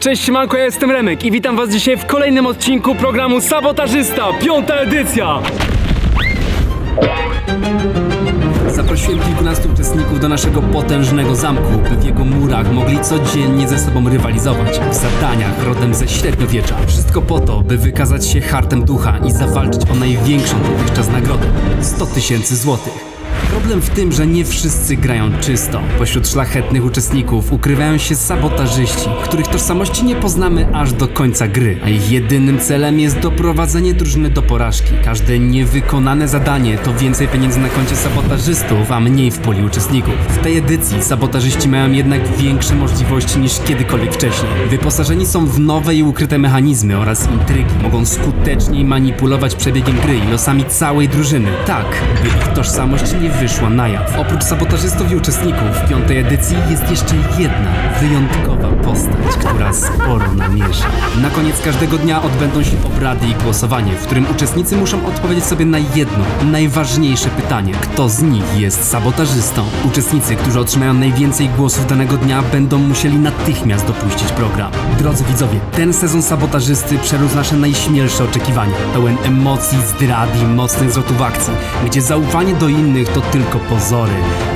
Cześć, siemanko, ja jestem Remek i witam was dzisiaj w kolejnym odcinku programu Sabotażysta, 5. edycja! Zaprosiłem kilkunastu uczestników do naszego potężnego zamku, by w jego murach mogli codziennie ze sobą rywalizować w zadaniach rodem ze średniowiecza. Wszystko po to, by wykazać się hartem ducha i zawalczyć o największą dotychczas nagrodę – 100 000 złotych. Problem w tym, że nie wszyscy grają czysto. Pośród szlachetnych uczestników ukrywają się sabotażyści, których tożsamości nie poznamy aż do końca gry, a ich jedynym celem jest doprowadzenie drużyny do porażki. Każde niewykonane zadanie to więcej pieniędzy na koncie sabotażystów, a mniej w puli uczestników. W tej edycji sabotażyści mają jednak większe możliwości niż kiedykolwiek wcześniej. Wyposażeni są w nowe i ukryte mechanizmy oraz intrygi. Mogą skuteczniej manipulować przebiegiem gry i losami całej drużyny. Tak, by ich tożsamość nie wyszła na jaw. Oprócz sabotażystów i uczestników w 5. edycji jest jeszcze jedna wyjątkowa postać, która sporo namiesza. Na koniec każdego dnia odbędą się obrady i głosowanie, w którym uczestnicy muszą odpowiedzieć sobie na jedno, najważniejsze pytanie. Kto z nich jest sabotażystą? Uczestnicy, którzy otrzymają najwięcej głosów danego dnia, będą musieli natychmiast dopuścić program. Drodzy widzowie, ten sezon sabotażysty przerósł nasze najśmielsze oczekiwania. Pełen emocji, zdrad i mocnych zwrotów akcji, gdzie zaufanie do innych to tylko pozory,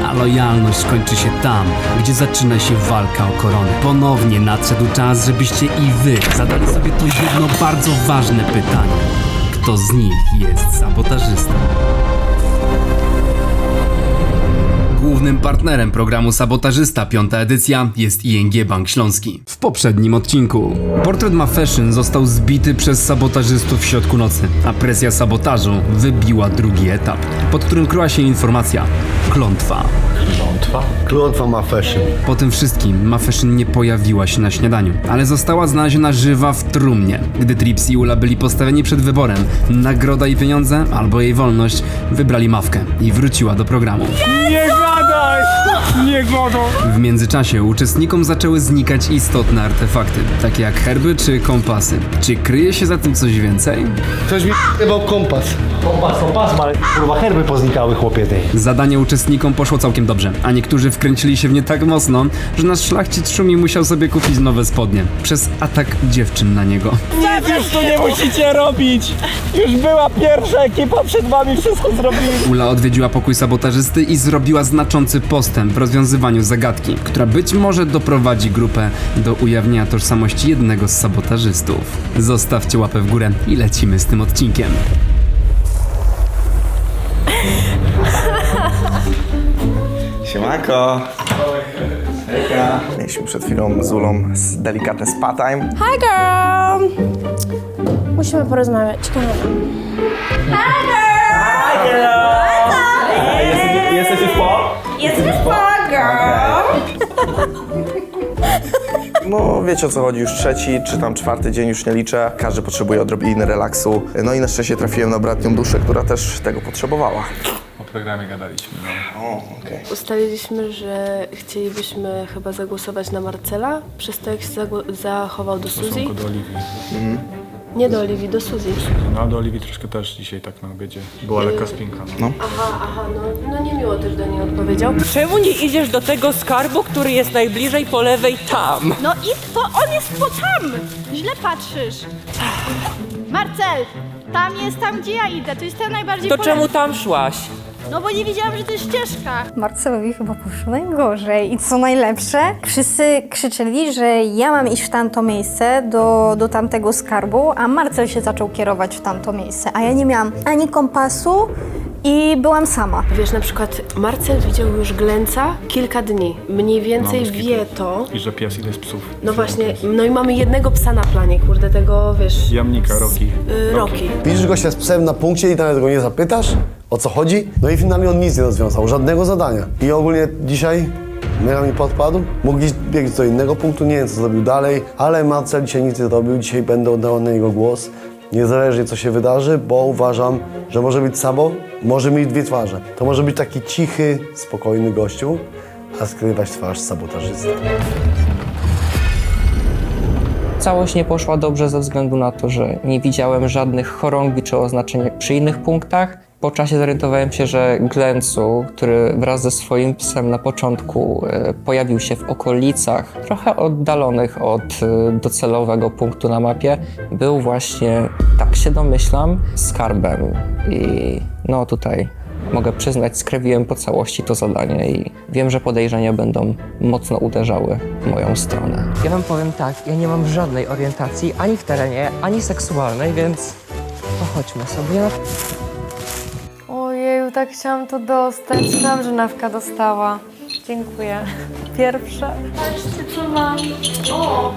a lojalność kończy się tam, gdzie zaczyna się walka o koronę. Ponownie nadszedł czas, żebyście i wy zadali sobie to jedno bardzo ważne pytanie. Kto z nich jest sabotażystą? Głównym partnerem programu Sabotażysta 5. edycja jest ING Bank Śląski. W poprzednim odcinku portret Ma Fashion został zbity przez sabotażystów w środku nocy, a presja sabotażu wybiła drugi etap, pod którym kryła się informacja: klątwa. Klątwa Ma Fashion. Po tym wszystkim Ma Fashion nie pojawiła się na śniadaniu, ale została znaleziona żywa w trumnie. Gdy Trips i Ula byli postawieni przed wyborem, nagroda i pieniądze albo jej wolność, wybrali Mawkę i wróciła do programu. Nie gadaj! Nie gadaj! W międzyczasie uczestnikom zaczęły znikać istotne artefakty, takie jak herby czy kompasy. Czy kryje się za tym coś więcej? Ktoś mi chyba kompas. Kompas, ale kurwa herby poznikały, chłopie tej. Zadanie uczestnikom poszło całkiem dobrze, a niektórzy wkręcili się w nie tak mocno, że nasz szlachcic Szumi musiał sobie kupić nowe spodnie przez atak dziewczyn na niego. Nic już tu nie musicie robić! Już była pierwsza ekipa, przed wami wszystko zrobili. Ula odwiedziła pokój sabotażysty i zrobiła znaczący postęp w rozwiązywaniu zagadki, która być może doprowadzi grupę do ujawnienia tożsamości jednego z sabotażystów. Zostawcie łapę w górę i lecimy z tym odcinkiem. Siemanko! Hejka! Mieliśmy przed chwilą z Ulą delikatny spa time. Hi girl! Musimy porozmawiać. Hi girl! Jesteś już po? Jesteś po girl! No wiecie o co chodzi, już trzeci czy tam czwarty dzień, już nie liczę. Każdy potrzebuje odrobiny relaksu. No i na szczęście trafiłem na bratnią duszę, która też tego potrzebowała. O programie gadaliśmy, no. O, okej. Ustaliliśmy, że chcielibyśmy chyba zagłosować na Marcela przez to, jak się zachował do W Suzy. stosunku do Oliwii. Nie do Oliwii, do Suzy. No a do Oliwii troszkę też dzisiaj tak na obiedzie. Była lekka spinka, no. Aha, no niemiło też do niej odpowiedział. Czemu nie idziesz do tego skarbu, który jest najbliżej po lewej tam? No i to on jest po tam! Źle patrzysz. Marcel, tam gdzie ja idę, to jest ten najbardziej To polecam. czemu tam szłaś? No bo nie wiedziałam, że to jest ścieżka. Marcelowi chyba poszło najgorzej. I co najlepsze, wszyscy krzyczeli, że ja mam iść w tamto miejsce, do tamtego skarbu, a Marcel się zaczął kierować w tamto miejsce. A ja nie miałam ani kompasu i byłam sama. Wiesz, na przykład Marcel widział już Glenca kilka dni. Mniej więcej No, bez kitu. wie to. I że pies, ile jest psów. No właśnie, no i mamy jednego psa na planie, kurde, tego, wiesz... Jamnika, Rocky. Rocky. Widzisz gościa z psem na punkcie i nawet go nie zapytasz, o co chodzi? No i finalnie on nic nie rozwiązał, żadnego zadania. I ogólnie dzisiaj mega mi podpadł. Mógł gdzieś biegć do innego punktu, nie wiem co zrobił dalej, ale Marcel dzisiaj nic nie zrobił, dzisiaj będę oddawał na niego głos. Niezależnie co się wydarzy, bo uważam, że może być sabo, może mieć dwie twarze. To może być taki cichy, spokojny gościu, a skrywać twarz sabotażysta. Całość nie poszła dobrze ze względu na to, że nie widziałem żadnych chorągwi czy oznaczeń przy innych punktach Po czasie zorientowałem się, że Glencu, który wraz ze swoim psem na początku pojawił się w okolicach trochę oddalonych od docelowego punktu na mapie, był właśnie, tak się domyślam, skarbem. I no tutaj mogę przyznać, skrewiłem po całości to zadanie i wiem, że podejrzenia będą mocno uderzały w moją stronę. Ja wam powiem tak, ja nie mam żadnej orientacji ani w terenie, ani seksualnej, więc pochodźmy sobie. Ojeju, tak chciałam to dostać. Znam, że Nawka dostała. Dziękuję. Pierwsze. Patrzcie, co mam. O!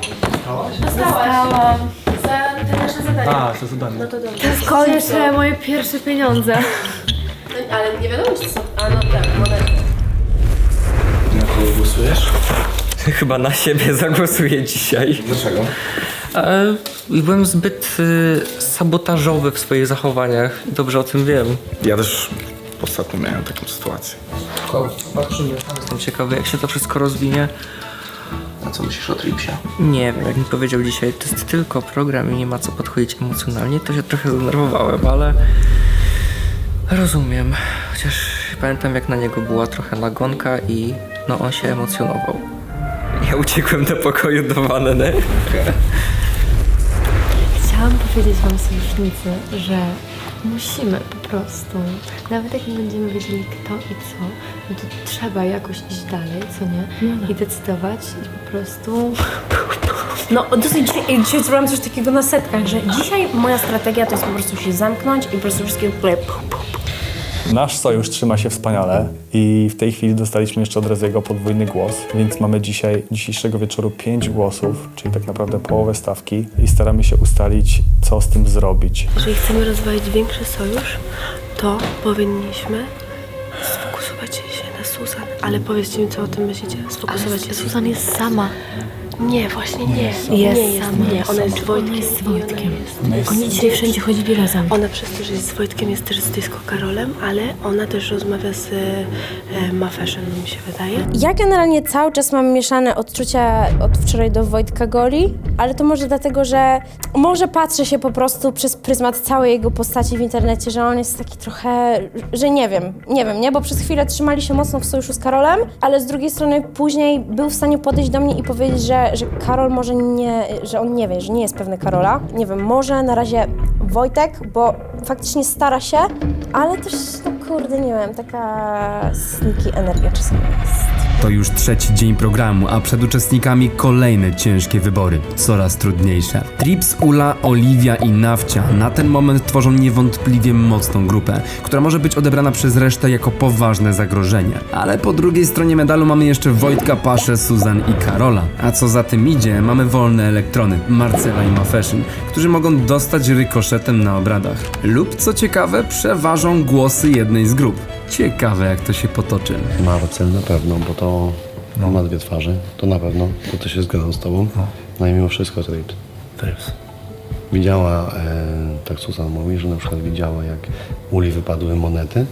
Dostałam. Za te nasze zadania. A, to zadanie. No to dobrze. To jest koniecznie moje pierwsze pieniądze. No, ale nie wiadomo, czy są. A no tak, mogę. Na kogo głosujesz? Chyba na siebie zagłosuję dzisiaj. Dlaczego? Byłem zbyt sabotażowy w swoich zachowaniach. Dobrze o tym wiem. Ja też ostatnio miałem taką sytuację. Zobaczymy. Jestem ciekawy, jak się to wszystko rozwinie. A co myślisz o Tripsie? Nie wiem, jak mi powiedział dzisiaj, to jest tylko program i nie ma co podchodzić emocjonalnie. To się trochę zdenerwowałem, ale rozumiem. Chociaż pamiętam, jak na niego była trochę nagonka i no on się emocjonował. Ja uciekłem do pokoju do wanny. Chciałam powiedzieć wam, sojusznicy, że musimy po prostu, nawet jak nie będziemy wiedzieli kto i co, no to trzeba jakoś iść dalej, co nie? I decydować i po prostu... No dosyć dzisiaj zrobiłam coś takiego na setkach, że dzisiaj moja strategia to jest po prostu się zamknąć i po prostu wszystkie w ogóle... Nasz sojusz trzyma się wspaniale i w tej chwili dostaliśmy jeszcze od Reziego podwójny głos, więc mamy dzisiejszego wieczoru 5 głosów, czyli tak naprawdę połowę stawki i staramy się ustalić, co z tym zrobić. Jeżeli chcemy rozwalić większy sojusz, to powinniśmy sfokusować się na Susan. Ale powiedzcie mi, co o tym myślicie. Sfokusować się na Susan jest sama. Nie, właśnie nie. Jest sama. Nie, ona jest z Wojtkiem. Ona jest z Wojtkiem. Oni dzisiaj wszędzie chodzili razem. Ona przez to, że jest z Wojtkiem, jest też z Disco Karolem, ale ona też rozmawia z Ma Fashion, mi się wydaje. Ja generalnie cały czas mam mieszane odczucia od wczoraj do Wojtka Goli, ale to może dlatego, że może patrzę się po prostu przez pryzmat całej jego postaci w internecie, że on jest taki trochę, że nie wiem, bo przez chwilę trzymali się mocno w sojuszu z Karolem, ale z drugiej strony później był w stanie podejść do mnie i powiedzieć, że Karol może nie, że on nie wie, że nie jest pewny Karola. Nie wiem, może na razie Wojtek, bo faktycznie stara się, ale też, no kurde, nie wiem, taka sneaky energia czasami jest. To już trzeci dzień programu, a przed uczestnikami kolejne ciężkie wybory, coraz trudniejsze. Trips, Ula, Oliwia i Nawcia na ten moment tworzą niewątpliwie mocną grupę, która może być odebrana przez resztę jako poważne zagrożenie. Ale po drugiej stronie medalu mamy jeszcze Wojtka, Paszę, Suzan i Karola. A co za tym idzie, mamy wolne elektrony, Marcela i Ma Fashion, którzy mogą dostać rykoszetem na obradach. Lub, co ciekawe, przeważą głosy jednej z grup. Ciekawe, jak to się potoczy. Marcel na pewno, bo to ma dwie twarze. To na pewno, to się zgadzam z tobą. No i mimo wszystko Trips. Widziała, tak Susan mówi, że na przykład widziała, jak Uli wypadły monety.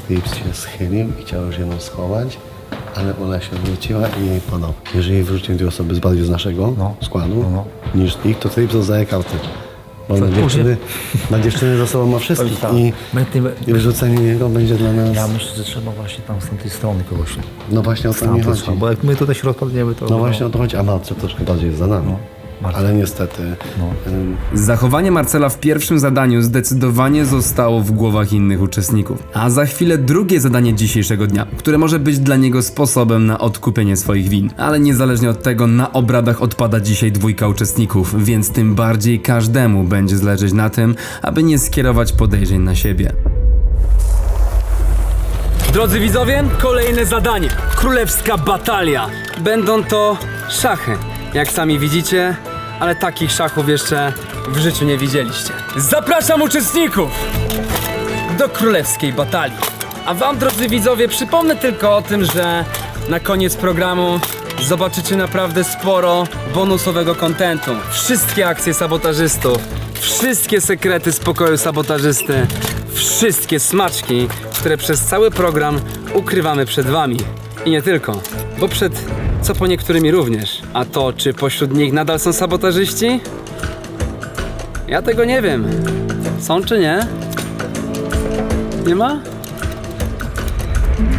Trips się schylił i chciał już jedną schować, ale Ula się wróciła i jej podał. Jeżeli wróciłem dwie osoby z bardziej z naszego składu niż ich, to Trips rozdaje karty. Bo na dziewczyny za sobą ma wszystkich i wyrzucenie jego będzie dla nas... Ja myślę, że trzeba właśnie tam z tamtej strony kogoś. No właśnie o to mi chodzi. Bo jak my tutaj się rozpadniemy, to... No właśnie o to chodzi, a Marcel troszkę bardziej jest za nami. Ale niestety... Zachowanie Marcela w pierwszym zadaniu zdecydowanie zostało w głowach innych uczestników. A za chwilę drugie zadanie dzisiejszego dnia, które może być dla niego sposobem na odkupienie swoich win. Ale niezależnie od tego, na obradach odpada dzisiaj dwójka uczestników, więc tym bardziej każdemu będzie zależeć na tym, aby nie skierować podejrzeń na siebie. Drodzy widzowie, kolejne zadanie. Królewska batalia. Będą to szachy. Jak sami widzicie, ale takich szachów jeszcze w życiu nie widzieliście. Zapraszam uczestników do królewskiej batalii. A wam, drodzy widzowie, przypomnę tylko o tym, że na koniec programu zobaczycie naprawdę sporo bonusowego kontentu. Wszystkie akcje sabotażystów, wszystkie sekrety z pokoju sabotażysty, wszystkie smaczki, które przez cały program ukrywamy przed wami. I nie tylko, bo przed co po niektórymi również. A to, czy pośród nich nadal są sabotażyści? Ja tego nie wiem. Są czy nie? Nie ma?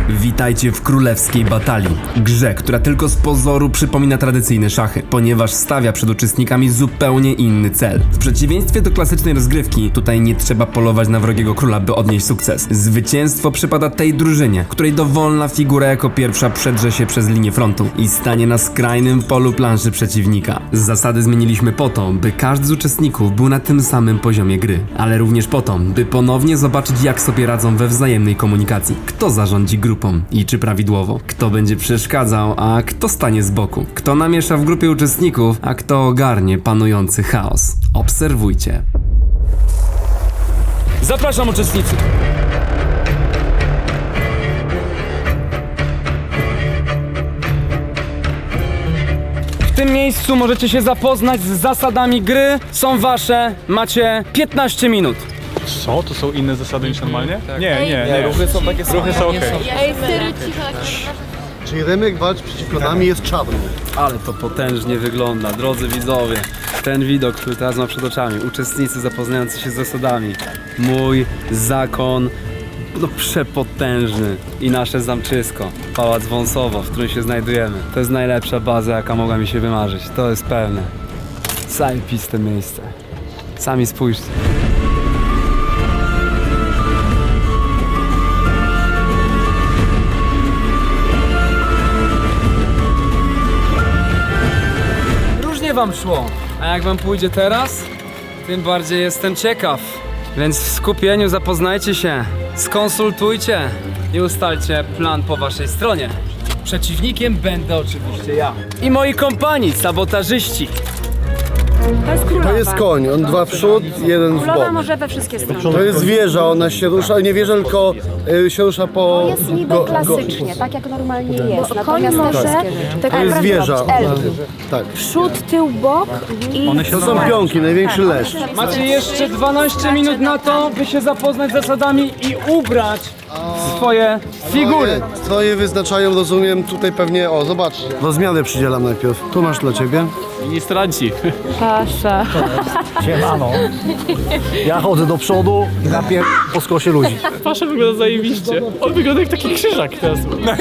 Witajcie w królewskiej batalii. Grze, która tylko z pozoru przypomina tradycyjne szachy, ponieważ stawia przed uczestnikami zupełnie inny cel. W przeciwieństwie do klasycznej rozgrywki, tutaj nie trzeba polować na wrogiego króla, by odnieść sukces. Zwycięstwo przypada tej drużynie, której dowolna figura jako pierwsza przedrze się przez linię frontu i stanie na skrajnym polu planszy przeciwnika. Zasady zmieniliśmy po to, by każdy z uczestników był na tym samym poziomie gry, ale również po to, by ponownie zobaczyć, jak sobie radzą we wzajemnej komunikacji. Kto zarządzi grupą i czy prawidłowo? Kto będzie przeszkadzał, a kto stanie z boku? Kto namiesza w grupie uczestników, a kto ogarnie panujący chaos? Obserwujcie. Zapraszam uczestnicy. W tym miejscu możecie się zapoznać z zasadami gry. Są wasze, macie 15 minut. Co? To są inne zasady niż normalnie? Nie. Ruchy są takie same. Ruchy są okej. Ej, Syry, cicho. Czyli Remek walczy przeciwko nami jest czarny. Ale to potężnie wygląda, drodzy widzowie. Ten widok, który teraz mam przed oczami. Uczestnicy zapoznający się z zasadami. Mój zakon, no przepotężny. I nasze zamczysko, Pałac Wąsowo, w którym się znajdujemy. To jest najlepsza baza, jaka mogła mi się wymarzyć. To jest pewne. Zajebiste miejsce. Sami spójrzcie. Wam szło, a jak wam pójdzie teraz, tym bardziej jestem ciekaw. Więc w skupieniu zapoznajcie się, skonsultujcie i ustalcie plan po waszej stronie. Przeciwnikiem będę oczywiście ja i moi kompani, sabotażyści. To jest królowa. To jest koń, on dwa w przód, jeden w Królowa bok. może we wszystkie strony. To jest wieża, ona się rusza, ale nie wieża, tylko się rusza po... Jest niby klasycznie, tak jak normalnie jest. Natomiast może To jest wieża. Tak. przód, tył, bok i... To są pionki, największy lesz. Macie jeszcze 12 minut na to, by się zapoznać z zasadami i ubrać swoje figury. Stroje wyznaczają, rozumiem, tutaj pewnie, o zobaczcie. Rozmiary przydzielam najpierw. Tu masz dla ciebie. Ministranci. Pasza. Siemano. Ja chodzę do przodu i napier... po skosie ludzi. Pasza wygląda zajebiście. On wygląda jak taki krzyżak teraz.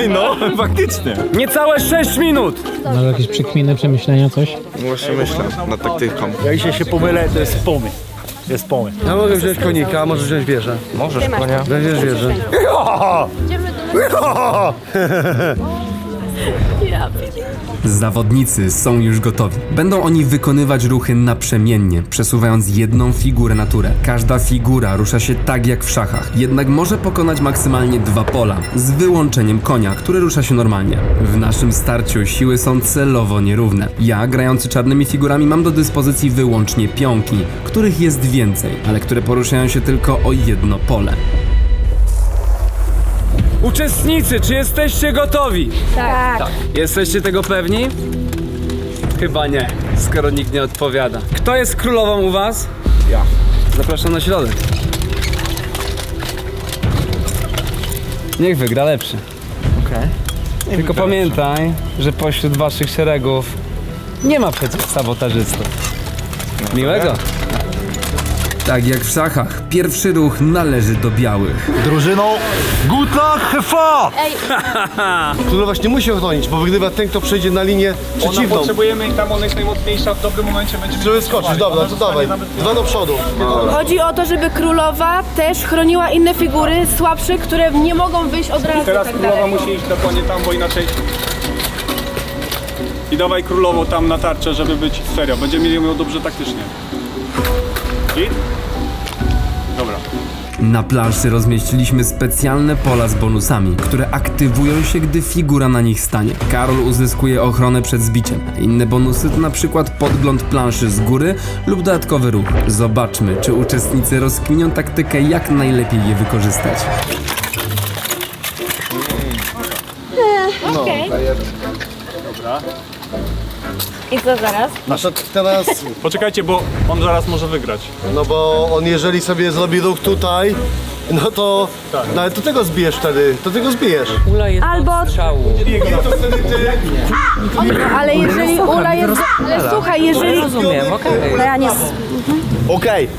No, faktycznie. Niecałe 6 minut. Masz jakieś przekminy, przemyślenia, coś? Właśnie myślę nad taktyką. Ja dzisiaj się pomylę, to jest pomysł. Jest pomysł. Ja mogę wziąć konika, możesz wziąć wieżę. Możesz, konia. Weźmiesz wieżę. Zawodnicy są już gotowi. Będą oni wykonywać ruchy naprzemiennie, przesuwając jedną figurę na turę. Każda figura rusza się tak jak w szachach, jednak może pokonać maksymalnie 2 pola, z wyłączeniem konia, który rusza się normalnie. W naszym starciu siły są celowo nierówne. Ja, grający czarnymi figurami, mam do dyspozycji wyłącznie pionki, których jest więcej, ale które poruszają się tylko o jedno pole. Uczestnicy, czy jesteście gotowi? Tak. Jesteście tego pewni? Chyba nie, skoro nikt nie odpowiada. Kto jest królową u was? Ja. Zapraszam na środek. Niech wygra lepszy. Okej. Tylko pamiętaj, że pośród waszych szeregów nie ma przecież sabotażystów. Miłego. Tak jak w szachach, pierwszy ruch należy do białych. Drużyną, good luck, have fun! Królowa nie musi ochronić, bo wygrywa ten, kto przejdzie na linię przeciwną. Potrzebujemy i tam ona jest najmocniejsza, w dobrym momencie będzie... Żeby skoczyć, dobra, to dawaj. Dwa do przodu. Chodzi o to, żeby królowa też chroniła inne figury słabsze, które nie mogą wyjść od razu. Teraz tak królowa dalej. musi iść dokładnie tam, bo inaczej... I dawaj królową tam na tarczę, żeby być serio. Będziemy mieli ją dobrze taktycznie. I? Dobra. Na planszy rozmieściliśmy specjalne pola z bonusami, które aktywują się, gdy figura na nich stanie. Karol uzyskuje ochronę przed zbiciem. Inne bonusy to na przykład podgląd planszy z góry lub dodatkowy ruch. Zobaczmy, czy uczestnicy rozkminią taktykę, jak najlepiej je wykorzystać. Okej. Dobra. I co zaraz? Teraz, Poczekajcie, bo on zaraz może wygrać. no bo on jeżeli sobie zrobi ruch tutaj, no to, no ale to tego zbijesz wtedy, to tego zbijesz. Ula jest Albo- od strzału. To wtedy ty... Ale jeżeli Ula jest... Ale słuchaj, jeżeli... Rozumiem, okej. To ja nie...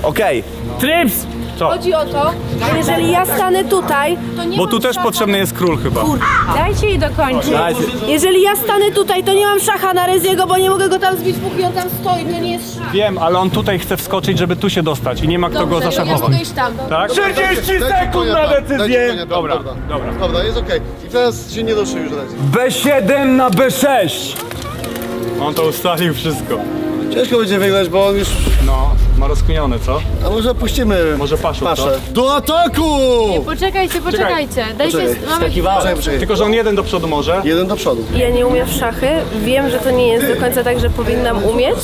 Okej. Tryps! Co? Chodzi o to, że jeżeli ja stanę tutaj, to nie Bo mam tu też szacha potrzebny jest król chyba. Dajcie jej dokończyć. Jeżeli ja stanę tutaj, to nie mam szacha na Reziego, bo nie mogę go tam zbić, póki on tam stoi, to nie jest szach. Wiem, ale on tutaj chce wskoczyć, żeby tu się dostać i nie ma kto go Dobrze, to ja zaszachować. mogę iść tam. Tak? 30 sekund na decyzję! Dobra. Dobra, jest okej. I teraz się nie ruszy już raz. B7 na B6! On to ustalił wszystko. Ciężko będzie wygrać, bo on już... No, ma rozkminione, co? A może puścimy Może Paszu, co? Paszę. Do ataku! Poczekajcie. Dajcie, Poczekaj. Tylko, że on jeden do przodu może. Jeden do przodu. Ja nie umiem w szachy, wiem, że to nie jest do końca tak, że powinnam umieć,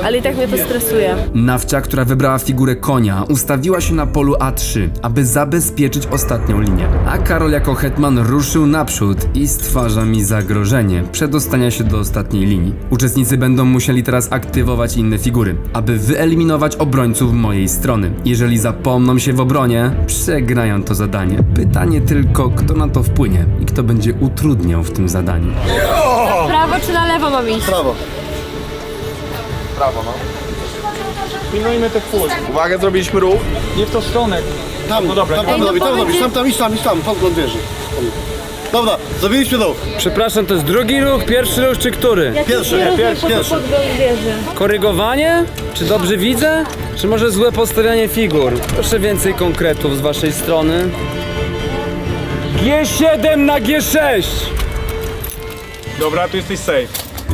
ale i tak mnie to stresuje. Nawcia, która wybrała figurę konia, ustawiła się na polu A3, aby zabezpieczyć ostatnią linię. A Karol jako hetman ruszył naprzód i stwarza mi zagrożenie przedostania się do ostatniej linii. Uczestnicy będą musieli teraz aktywować inne figury, aby wyeliminować obrońców mojej strony. Jeżeli zapomną się w obronie, przegrają to zadanie. Pytanie tylko, kto na to wpłynie i kto będzie utrudniał w tym zadaniu. prawo czy na lewo mam iść? Prawo. Pilnujmy tych pól. Uwaga, zrobiliśmy ruch. Nie w tą stronę. Tam, No dobra. tam robisz, idź tam, podgląd wieży. Dobra, zrobiliśmy to. Przepraszam, to jest drugi ruch, pierwszy ruch czy który? Pierwszy. Korygowanie? Czy dobrze widzę? Czy może złe postawianie figur? Proszę więcej konkretów z waszej strony. G7 na G6! Dobra, tu jesteś safe.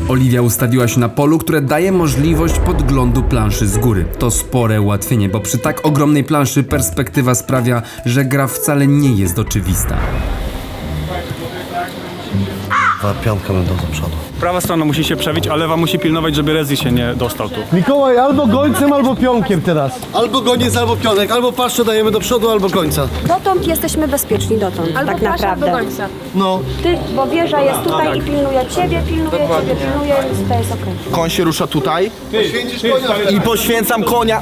Oliwia ustawiła się na polu, które daje możliwość podglądu planszy z góry. To spore ułatwienie, bo przy tak ogromnej planszy perspektywa sprawia, że gra wcale nie jest oczywista. Piątka będą do przodu. Prawa strona musi się przebić, a lewa musi pilnować, żeby Rezi się nie dostał tu. Mikołaj, albo gońcem, albo pionkiem teraz. Albo goniec, albo pionek, albo paszczę dajemy do przodu, albo końca. Dotąd jesteśmy bezpieczni dotąd, Albo tak pasza, naprawdę. albo gońca. No. Ty, bo wieża jest tutaj i pilnuje ciebie, pilnuje, więc to jest okej. Koń się rusza tutaj. Poświęcisz konia. I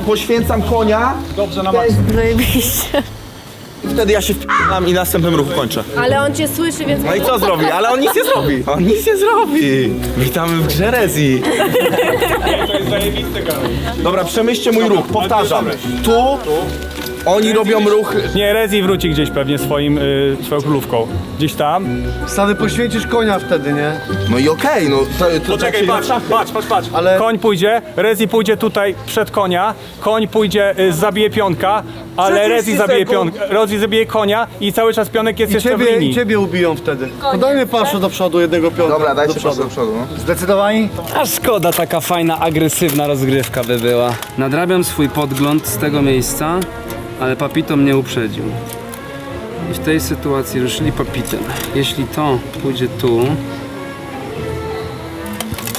poświęcam konia. Dobrze, na maksa. Zajebiście. Wtedy ja się wpinam i następnym ruchu kończę. Ale on cię słyszy, więc... No i co zrobi? Ale on nic nie zrobi. On nic nie zrobi. Witamy w grze Rezi. To jest zajebiste, Karol. Dobra, przemyślcie mój ruch. Powtarzam. Tu oni robią ruch. Nie, Rezi wróci gdzieś pewnie swoją królówką. Gdzieś tam. Stary, poświęcisz konia wtedy, nie? No i okej, no to Poczekaj, patrz. Ale- Koń pójdzie, Rezi pójdzie tutaj przed konia, koń pójdzie, zabije pionka, ale 30 Rezi zabije sekund. pionka, Rezi zabije konia i cały czas pionek jest jeszcze w I linii. ciebie ubiją wtedy. Podajmy paszę do przodu, jednego pionka. Dobra, dajcie do proszę do przodu. No. Zdecydowani? A szkoda, taka fajna, agresywna rozgrywka by była. Nadrabiam swój podgląd z tego miejsca, ale Papito mnie uprzedził. I w tej sytuacji ruszyli Papitem. Jeśli to pójdzie tu,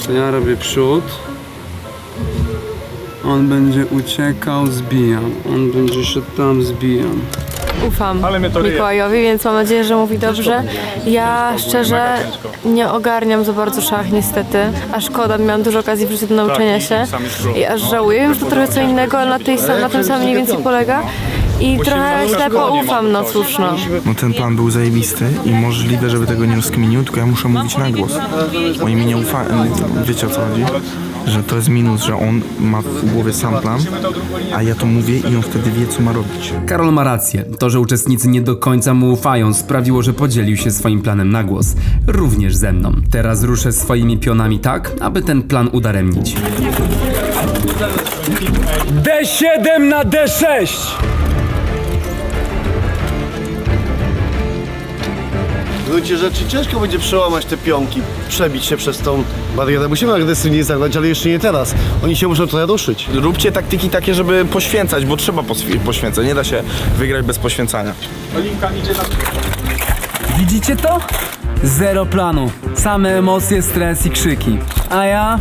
to ja robię przód. On będzie uciekał, zbijam. On będzie szedł tam, zbijam. Ufam Ale mnie to ryje. Mikołajowi, więc mam nadzieję, że mówi dobrze. Ja szczerze nie ogarniam za bardzo szach niestety, a szkoda, miałam dużo okazji w życiu do nauczenia się i aż żałuję. Wiem, że to trochę co innego, ale na tym samym mniej więcej polega. I trochę ślepo ufam, no cóż no. No ten plan był zajebisty i możliwe, żeby tego nie rozkminił, tylko ja muszę mówić na głos. Oni mi nie ufają, wiecie o co chodzi? Że to jest minus, że on ma w głowie sam plan, a ja to mówię i on wtedy wie, co ma robić. Karol ma rację. To, że uczestnicy nie do końca mu ufają, sprawiło, że podzielił się swoim planem na głos. Również ze mną. Teraz ruszę swoimi pionami tak, aby ten plan udaremnić. D7 na D6! W gruncie rzeczy ciężko będzie przełamać te pionki, przebić się przez tą barierę. Musimy agresywnie zagrać, ale jeszcze nie teraz. Oni się muszą trochę ruszyć. Róbcie taktyki takie, żeby poświęcać, bo trzeba poświęcać. Nie da się wygrać bez poświęcania. Olinka idzie na... Widzicie to? Zero planu. Same emocje, stres i krzyki. A ja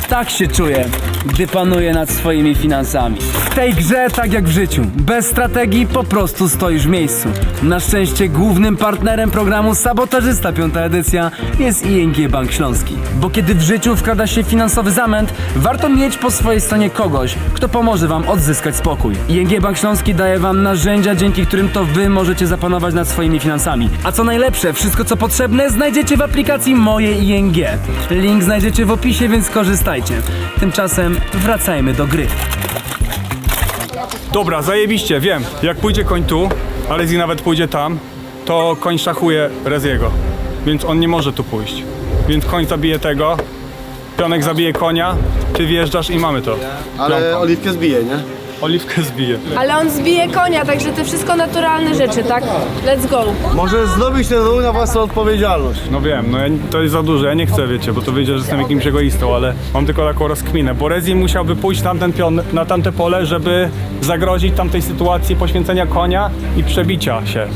tak się czuję, gdy panuję nad swoimi finansami. W tej grze, tak jak w życiu, bez strategii po prostu stoisz w miejscu. Na szczęście głównym partnerem programu Sabotażysta 5. edycja jest ING Bank Śląski. Bo kiedy w życiu wkrada się finansowy zamęt, warto mieć po swojej stronie kogoś, kto pomoże wam odzyskać spokój. ING Bank Śląski daje wam narzędzia, dzięki którym to wy możecie zapanować nad swoimi finansami. A co najlepsze, wszystko co potrzebne znajdziecie w aplikacji Moje ING. Link znajdziecie w opisie, więc korzystajcie. Tymczasem wracajmy do gry. Dobra, zajebiście, wiem. Jak pójdzie koń tu, a Rezi nawet pójdzie tam, to koń szachuje Reziego. Więc on nie może tu pójść. Więc koń zabije tego, pionek zabije konia, ty wjeżdżasz i mamy to. Ale Oliwkę zbije, nie? Oliwkę zbije. Ale on zbije konia, także to wszystko naturalne rzeczy, tak? Let's go. Może zrobić ten ruch na własną odpowiedzialność. No wiem, no to jest za dużo, ja nie chcę, wiecie, bo to wyjdzie, że jestem jakimś egoistą, ale mam tylko taką rozkminę, bo Rezi musiałby pójść tamten pion na tamte pole, żeby zagrozić tamtej sytuacji poświęcenia konia i przebicia się.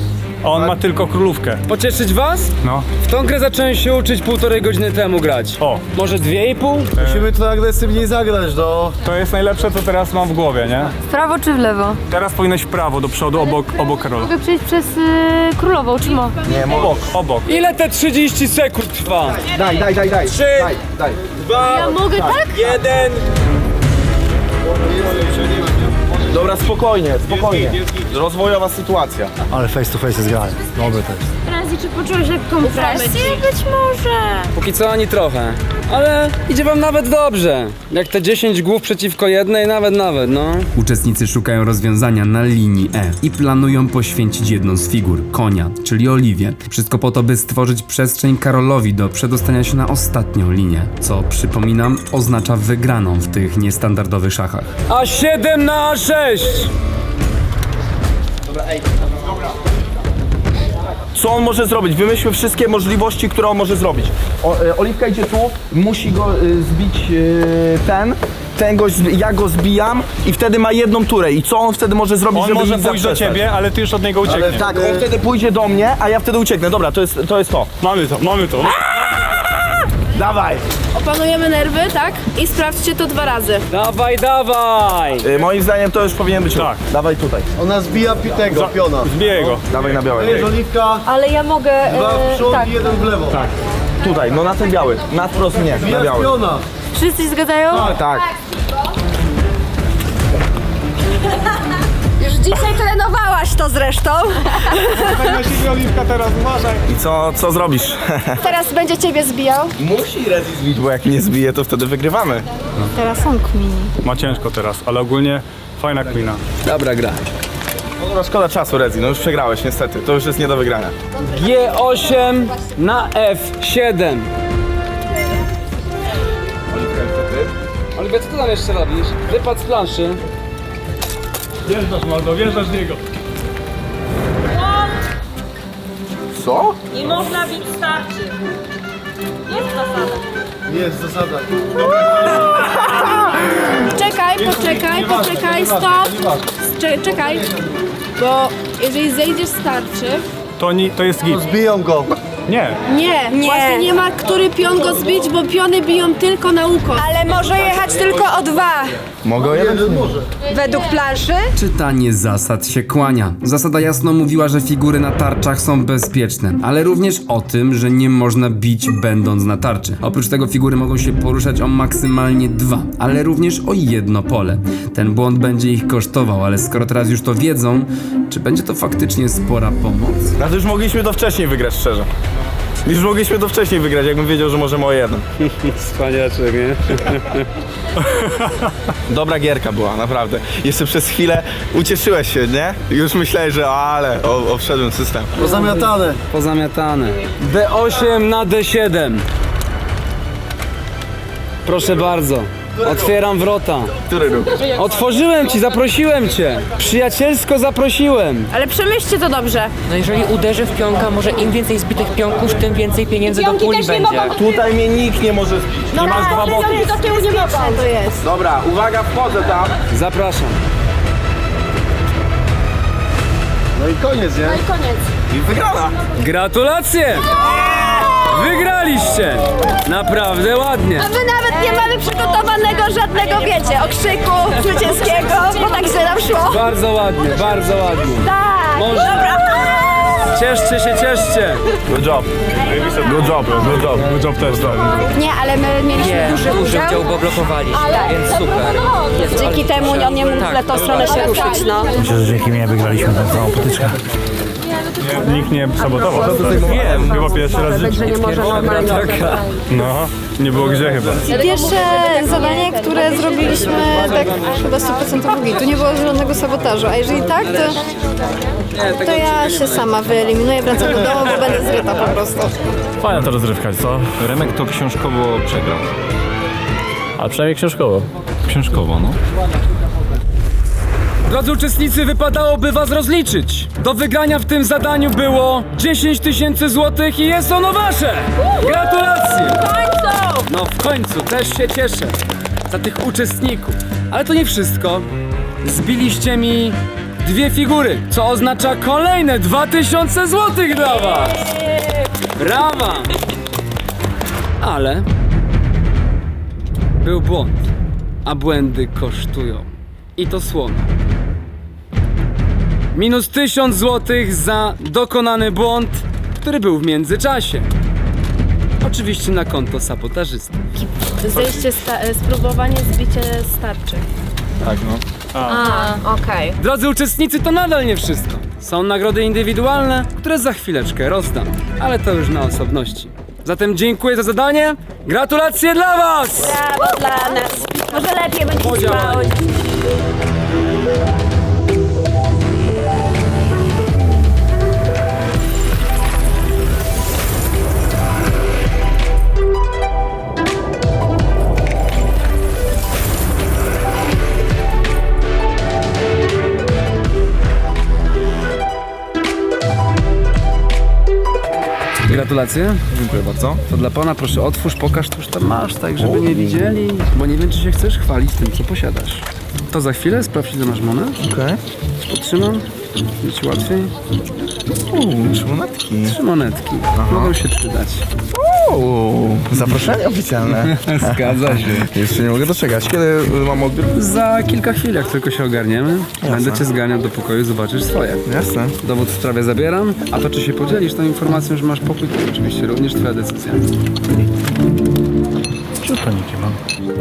A on ma tylko królówkę. Pocieszyć was? No. W tą grę zacząłem się uczyć 1,5 godziny temu grać. O. Może 2,5? Musimy to agresywniej zagrać, To jest najlepsze, co teraz mam w głowie, nie? W prawo czy w lewo? Teraz powinieneś w prawo, do przodu, obok Karola. Mogę przejść przez królową, czy mo? Nie, obok. Ile te 30 sekund trwa? Daj. 3, 2, Ja mogę tak? 1. Dobra, spokojnie. Rozwojowa sytuacja. Ale face to face jest grane. Dobry też. Razi, czy poczułeś lekką presję? Być może. Póki co ani trochę. Ale idzie wam nawet dobrze. Jak te 10 głów przeciwko jednej, nawet, no. Uczestnicy szukają rozwiązania na linii E i planują poświęcić jedną z figur, konia, czyli Oliwię. Wszystko po to, by stworzyć przestrzeń Karolowi do przedostania się na ostatnią linię, co, przypominam, oznacza wygraną w tych niestandardowych szachach. A 7 na 6! Co on może zrobić? Wymyślmy wszystkie możliwości, które on może zrobić. Oliwka idzie tu, musi go zbić ja go zbijam i wtedy ma jedną turę. I co on wtedy może zrobić, On żeby może nic pójść do zaprzestać? ciebie, ale ty już od niego uciekniesz. Tak, on wtedy pójdzie do mnie, a ja wtedy ucieknę. Dobra, to jest to. Mamy to. Dawaj! Opanujemy nerwy, tak? I sprawdźcie to 2 razy. Dawaj! Moim zdaniem to już powinien być Tak. Dawaj tutaj. Ona zbija tego piona. Zbiję go. Dawaj na białe. Jest Oliwka, Ale ja mogę... 2 w przód tak. i 1 w lewo. Tak. Tutaj, no na ten biały. Na wprost mnie, na biały. piona. Wszyscy się zgadzają? Tak. Już dzisiaj trenowałaś to zresztą. Na siebie Oliwka teraz, uważaj. I co zrobisz? Teraz będzie ciebie zbijał. Musi Rezi zbić, bo jak nie zbije, to wtedy wygrywamy. Teraz on kmini. Ma ciężko teraz, ale ogólnie fajna kmina. Dobra gra. No dobra, szkoda czasu, Rezi, no już przegrałeś niestety. To już jest nie do wygrania. G8 na F7. Oliwia, co ty tam jeszcze robisz? Wypad z planszy. Wjeżdżasz, Maldo, wjeżdżasz w niego. Co? Nie można bić starczy. Jest zasada. Jest zasada. Poczekaj, stop. Czekaj, bo jeżeli zejdziesz z tarczy... To jest git. Zbiją go. Nie. Nie, właśnie nie ma który pion go zbić, bo piony biją tylko na ukos. Ale może jechać tylko o 2. Mogę o jeden? Według planszy? Czytanie zasad się kłania. Zasada jasno mówiła, że figury na tarczach są bezpieczne, ale również o tym, że nie można bić będąc na tarczy. Oprócz tego figury mogą się poruszać o maksymalnie 2, ale również o 1 pole. Ten błąd będzie ich kosztował, ale skoro teraz już to wiedzą, czy będzie to faktycznie spora pomoc? No to już mogliśmy to wcześniej wygrać, szczerze. Już mogliśmy to wcześniej wygrać, jakbym wiedział, że możemy o 1. Wspaniaczek, nie? Dobra gierka była, naprawdę. Jeszcze przez chwilę ucieszyłeś się, nie? Już myślałeś, że wszedłem w system. Pozamiatane. D8 na D7. Proszę bardzo. Otwieram wrota. Który ruch? Otworzyłem ci, zaprosiłem cię. Przyjacielsko zaprosiłem. Ale przemyślcie to dobrze. No jeżeli uderzy w pionka, może im więcej zbitych pionków, tym więcej pieniędzy do Pionki puli też nie będzie. mogą. Tutaj mnie nikt nie może zbić. No Nie masz 2 boki. ale do tyłu nie mogą. To jest. Dobra, uwaga, wchodzę tam. Zapraszam. No i koniec, nie? Koniec. I wygrana. Gratulacje! Wygraliście! Naprawdę ładnie. A my nawet nie mamy przygotowanego żadnego, wiecie, okrzyku zwycięskiego, bo tak źle nam szło. Bardzo ładnie, bardzo ładnie. Tak. Może. Dobra. Cieszcie się, cieszcie. Good job. Good job, good job. Good job też. Nie, ale my mieliśmy Nie, duży duży udział. udział, bo blokowaliśmy, więc super. Jest, Dzięki ale temu proszę. on nie mógł w Tak, tą stronę się ruszyć, no. Myślę, że dzięki mnie wygraliśmy tę całą potyczkę. Nikt nie sabotował. Wiem. Chyba pierwszy raz w życiu. Nie może normalnie. No. Nie było gdzie chyba. Pierwsze zadanie, które zrobiliśmy tak chyba 100% tu nie było żadnego sabotażu, a jeżeli tak, to ja się sama wyeliminuję, wracam do domu, bo będę zryta po prostu. Fajna to rozrywka, co? Remek to książkowo przegrał. A przynajmniej książkowo. Książkowo, no. Drodzy uczestnicy, wypadałoby was rozliczyć. Do wygrania w tym zadaniu było 10 000 złotych i jest ono wasze! Gratulacje! W końcu! No w końcu, też się cieszę za tych uczestników. Ale to nie wszystko. Zbiliście mi 2 figury, co oznacza kolejne 2000 złotych dla was! Brawa! Ale był błąd, a błędy kosztują. I to słono. Minus 1000 złotych za dokonany błąd, który był w międzyczasie. Oczywiście na konto sabotażysty. Zejście, spróbowanie zbicie starczy. Tak, no. Okej. Drodzy uczestnicy, to nadal nie wszystko. Są nagrody indywidualne, które za chwileczkę rozdam, ale to już na osobności. Zatem dziękuję za zadanie. Gratulacje dla was! Brawo dla nas. Może lepiej będzie Podziałanie. spało. Gratulacje. Dziękuję bardzo. To dla pana proszę otwórz, pokaż, to już tam masz, tak żeby nie widzieli. Bo nie wiem, czy się chcesz chwalić tym, co posiadasz. To za chwilę, sprawdź, ile masz monet. Okej. Podtrzymam, będzie ci łatwiej. 3 monetki. 3 monetki. Mogą się przydać. Zaproszenie oficjalne. Zgadza się. Jeszcze nie mogę doczekać. Kiedy mam odbiór? Za kilka chwil, jak tylko się ogarniemy, będę cię zganiał do pokoju, zobaczysz swoje. Jasne. Dowód w sprawie zabieram, a to czy się podzielisz tą informacją, że masz pokój, to oczywiście również twoja decyzja. Ciutoniki mam.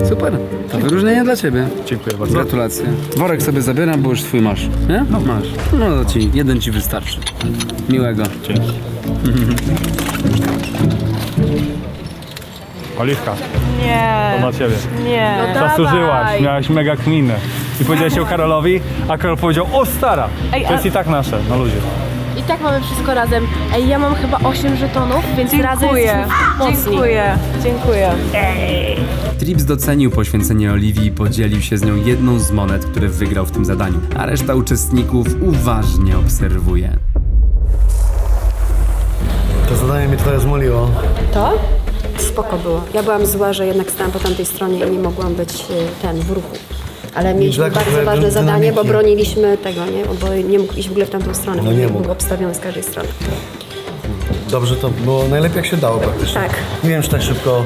Super, to wyróżnienie dla ciebie. Dziękuję bardzo. Gratulacje. Worek sobie zabieram, bo już twój masz, nie? No masz. No to jeden ci wystarczy. Miłego. Dzięki. Oliwka, Nie. to dla ciebie. Nie. Zasłużyłaś, miałaś mega kminę. I powiedziałeś o Karolowi, a Karol powiedział, o stara, Ej, to jest i tak nasze, na luzie. I tak mamy wszystko razem. Ej, ja mam chyba 8 żetonów, więc razem Dziękuję. jesteśmy mocni. Dziękuję. Dziękuję. Trips docenił poświęcenie Oliwii i podzielił się z nią jedną z monet, które wygrał w tym zadaniu, a reszta uczestników uważnie obserwuje. To zadanie mnie trochę zmoliło. To? Spoko było. Ja byłam zła, że jednak stałam po tamtej stronie i nie mogłam być w ruchu. Ale mieliśmy Brak bardzo ważne zadanie, bo dynamiki. broniliśmy tego, nie? Bo nie mógł iść w ogóle w tamtą stronę, No bo nie był mógł. obstawiony z każdej strony. Dobrze to było, najlepiej jak się dało praktycznie. Tak. Nie wiem, czy tak szybko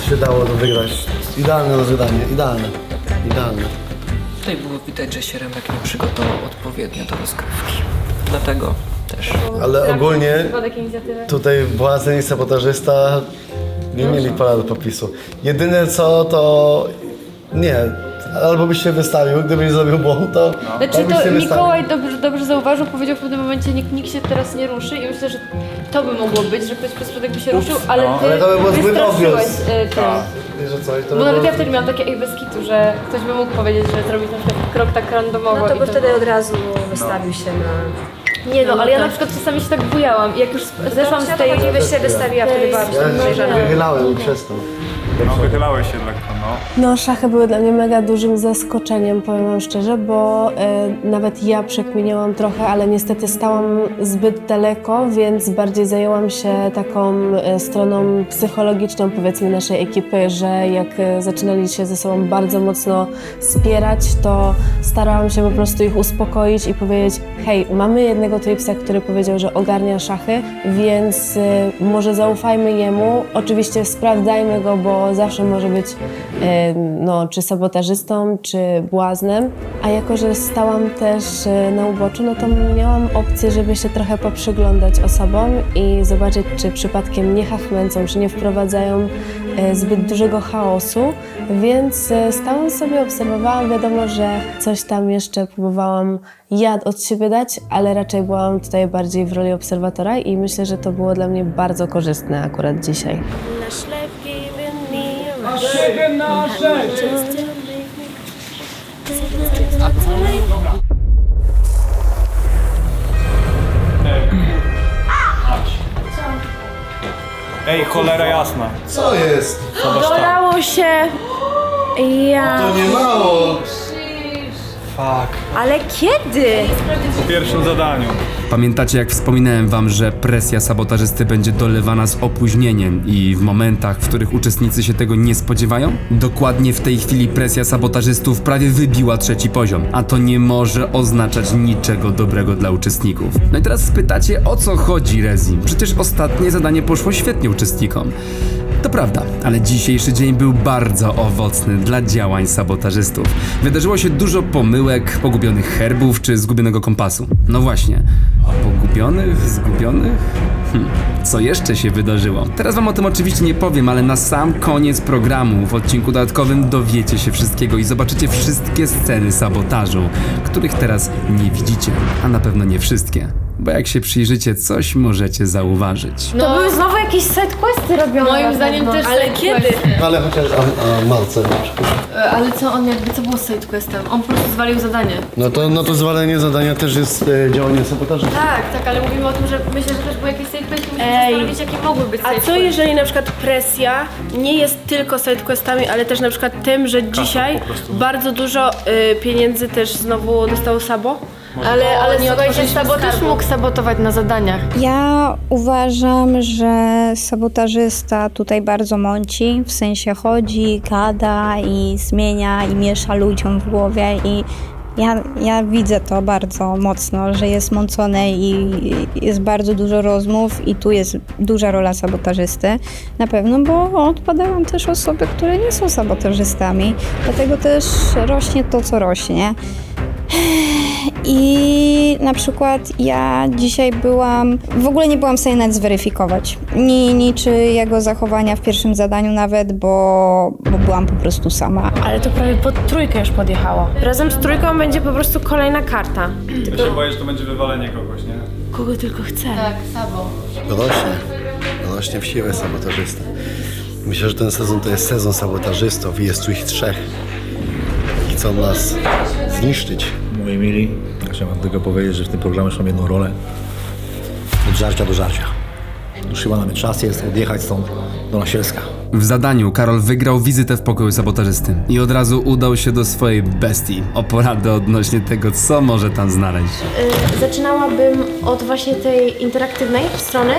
się dało to wygrać. Idealne rozwiązanie, idealne. Idealne. Tutaj było widać, że się Remek nie przygotował odpowiednio do rozgrywki. Dlatego też. Ale ogólnie Przypadek inicjatywy. tutaj błazen i sabotażysta nie mieli pola do popisu. Jedyne co to... Nie, albo byś się wystawił, gdybyś zrobił błąd, to... Znaczy albo byś to się Mikołaj dobrze zauważył, powiedział w pewnym momencie nikt się teraz nie ruszy i myślę, że to by mogło być, że ktoś przez przypadek by się ruszył, ale ty Ale to by było zbyt wystraszyłeś obvious. tym. Że coś, to Bo by nawet było- ja wtedy miałam takie bez kitu, że ktoś by mógł powiedzieć, że zrobić na przykład krok tak randomowo. No to i by wtedy od razu wystawił się na... Nie no, ale ja na przykład czasami się tak bujałam i jak już zeszłam z tej... Byś się wystawiła, wtedy byłabyś tam Ja podejrzana. wychylałem przez to. No, wychylałeś się lekko, no. No, szachy były dla mnie mega dużym zaskoczeniem, powiem wam szczerze, bo nawet ja przekminiałam trochę, ale niestety stałam zbyt daleko, więc bardziej zajęłam się taką stroną psychologiczną, powiedzmy, naszej ekipy, że jak zaczynali się ze sobą bardzo mocno spierać, to starałam się po prostu ich uspokoić i powiedzieć: hej, mamy jednego tripsa, który powiedział, że ogarnia szachy, więc może zaufajmy jemu, oczywiście sprawdzajmy go, bo zawsze może być no, czy sabotażystą, czy błaznem, a jako, że stałam też na uboczu, no to miałam opcję, żeby się trochę poprzyglądać osobom i zobaczyć, czy przypadkiem nie chachmęcą, czy nie wprowadzają zbyt dużego chaosu, więc stałam sobie, obserwowałam, wiadomo, że coś tam jeszcze próbowałam ja od siebie dać, ale raczej byłam tutaj bardziej w roli obserwatora i myślę, że to było dla mnie bardzo korzystne akurat dzisiaj. Na szlef 7 na 6. Ej, cholera jasna. Co jest? Dolało się. Ja. To nie mało. Fuck. Ale kiedy? Po pierwszym zadaniu. Pamiętacie, jak wspominałem wam, że presja sabotażysty będzie dolewana z opóźnieniem i w momentach, w których uczestnicy się tego nie spodziewają? Dokładnie w tej chwili presja sabotażystów prawie wybiła 3. poziom, a to nie może oznaczać niczego dobrego dla uczestników. No i teraz spytacie, o co chodzi, Rezi? Przecież ostatnie zadanie poszło świetnie uczestnikom. To prawda, ale dzisiejszy dzień był bardzo owocny dla działań sabotażystów. Wydarzyło się dużo pomyłek, pogubionych herbów czy zgubionego kompasu. No właśnie, a pogubionych, zgubionych? Co jeszcze się wydarzyło? Teraz wam o tym oczywiście nie powiem, ale na sam koniec programu w odcinku dodatkowym dowiecie się wszystkiego i zobaczycie wszystkie sceny sabotażu, których teraz nie widzicie, a na pewno nie wszystkie. Bo jak się przyjrzycie, coś możecie zauważyć. To były znowu jakieś sidequesty robione. Moim zdaniem też Ale sidequesty. kiedy? Ale chociaż Marcel na przykład. Ale co on jakby, co było z sidequestem? On po prostu zwalił zadanie. No to zwalenie zadania też jest działaniem sabotażu. Tak, ale mówimy o tym, że myślę, że też były jakieś sidequesty, musimy się zastanowić, jakie mogły być A co sidequesty. jeżeli na przykład presja nie jest tylko sidequestami, ale też na przykład tym, że dzisiaj bardzo dużo pieniędzy też znowu dostało Sabo? Ale nie słuchajcie, otworzyliśmy Sabo też skarbu. mógł sabotować na zadaniach. Ja uważam, że sabotażysta tutaj bardzo mąci, w sensie chodzi, gada i zmienia i miesza ludziom w głowie i ja widzę to bardzo mocno, że jest mącone i jest bardzo dużo rozmów i tu jest duża rola sabotażysty. Na pewno, bo odpadają też osoby, które nie są sabotażystami, dlatego też rośnie to, co rośnie. I na przykład ja dzisiaj w ogóle nie byłam w stanie nawet zweryfikować niczyjego zachowania w pierwszym zadaniu nawet, bo byłam po prostu sama. Ale to prawie pod 3 już podjechało. Razem z 3 będzie po prostu kolejna karta. Ja się boję, że to będzie wywalenie kogoś, nie? Kogo tylko chce. Tak, Sabo. Rośnie w siłę sabotażysta. Myślę, że ten sezon to jest sezon sabotażystów i jest tu ich 3. I chcą nas zniszczyć. Moi mili, chciałem wam tylko powiedzieć, że w tym programie już mam jedną rolę. Od żarcia do żarcia. Już chyba nawet czas jest odjechać stąd do Nasielska. W zadaniu Karol wygrał wizytę w pokoju sabotażysty i od razu udał się do swojej bestii o poradę odnośnie tego, co może tam znaleźć. Zaczynałabym od właśnie tej interaktywnej strony.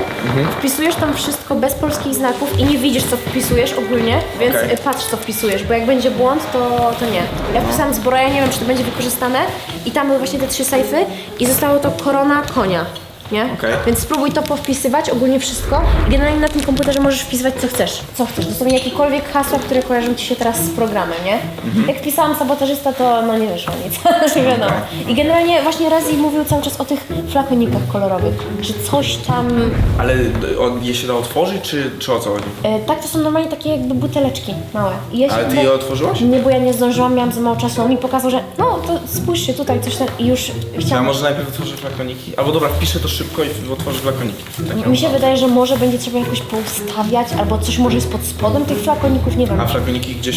Wpisujesz tam wszystko bez polskich znaków i nie widzisz, co wpisujesz ogólnie, więc patrz, co wpisujesz, bo jak będzie błąd, to nie. Ja wpisałam zbroja, nie wiem, czy to będzie wykorzystane i tam były właśnie te 3 sejfy i zostało to korona konia. Nie? Więc spróbuj to powpisywać, ogólnie wszystko. Generalnie na tym komputerze możesz wpisywać co chcesz. Dosłownie jakiekolwiek hasła, które kojarzą ci się teraz z programem, nie? Jak wpisałam sabotażysta, to no nie wyszło nic, nie wiadomo. I generalnie właśnie Rezi mówił cały czas o tych flakonikach kolorowych, że coś tam... Ale je się da otworzyć, czy o co chodzi? Tak, to są normalnie takie jakby buteleczki małe. I ja się Ale ty je otworzyłaś? Nie, bo ja nie zdążyłam, miałam za mało czasu. On mi pokazał, że no to spójrzcie tutaj coś tam i już A chciałam... może najpierw otworzyć flakoniki? Albo dobra, wpiszę to szybko i otworzę flakoniki. Mi się wydaje, że może będzie trzeba jakoś poustawiać, albo coś może jest pod spodem tych flakoników, nie wiem. A flakoniki gdzie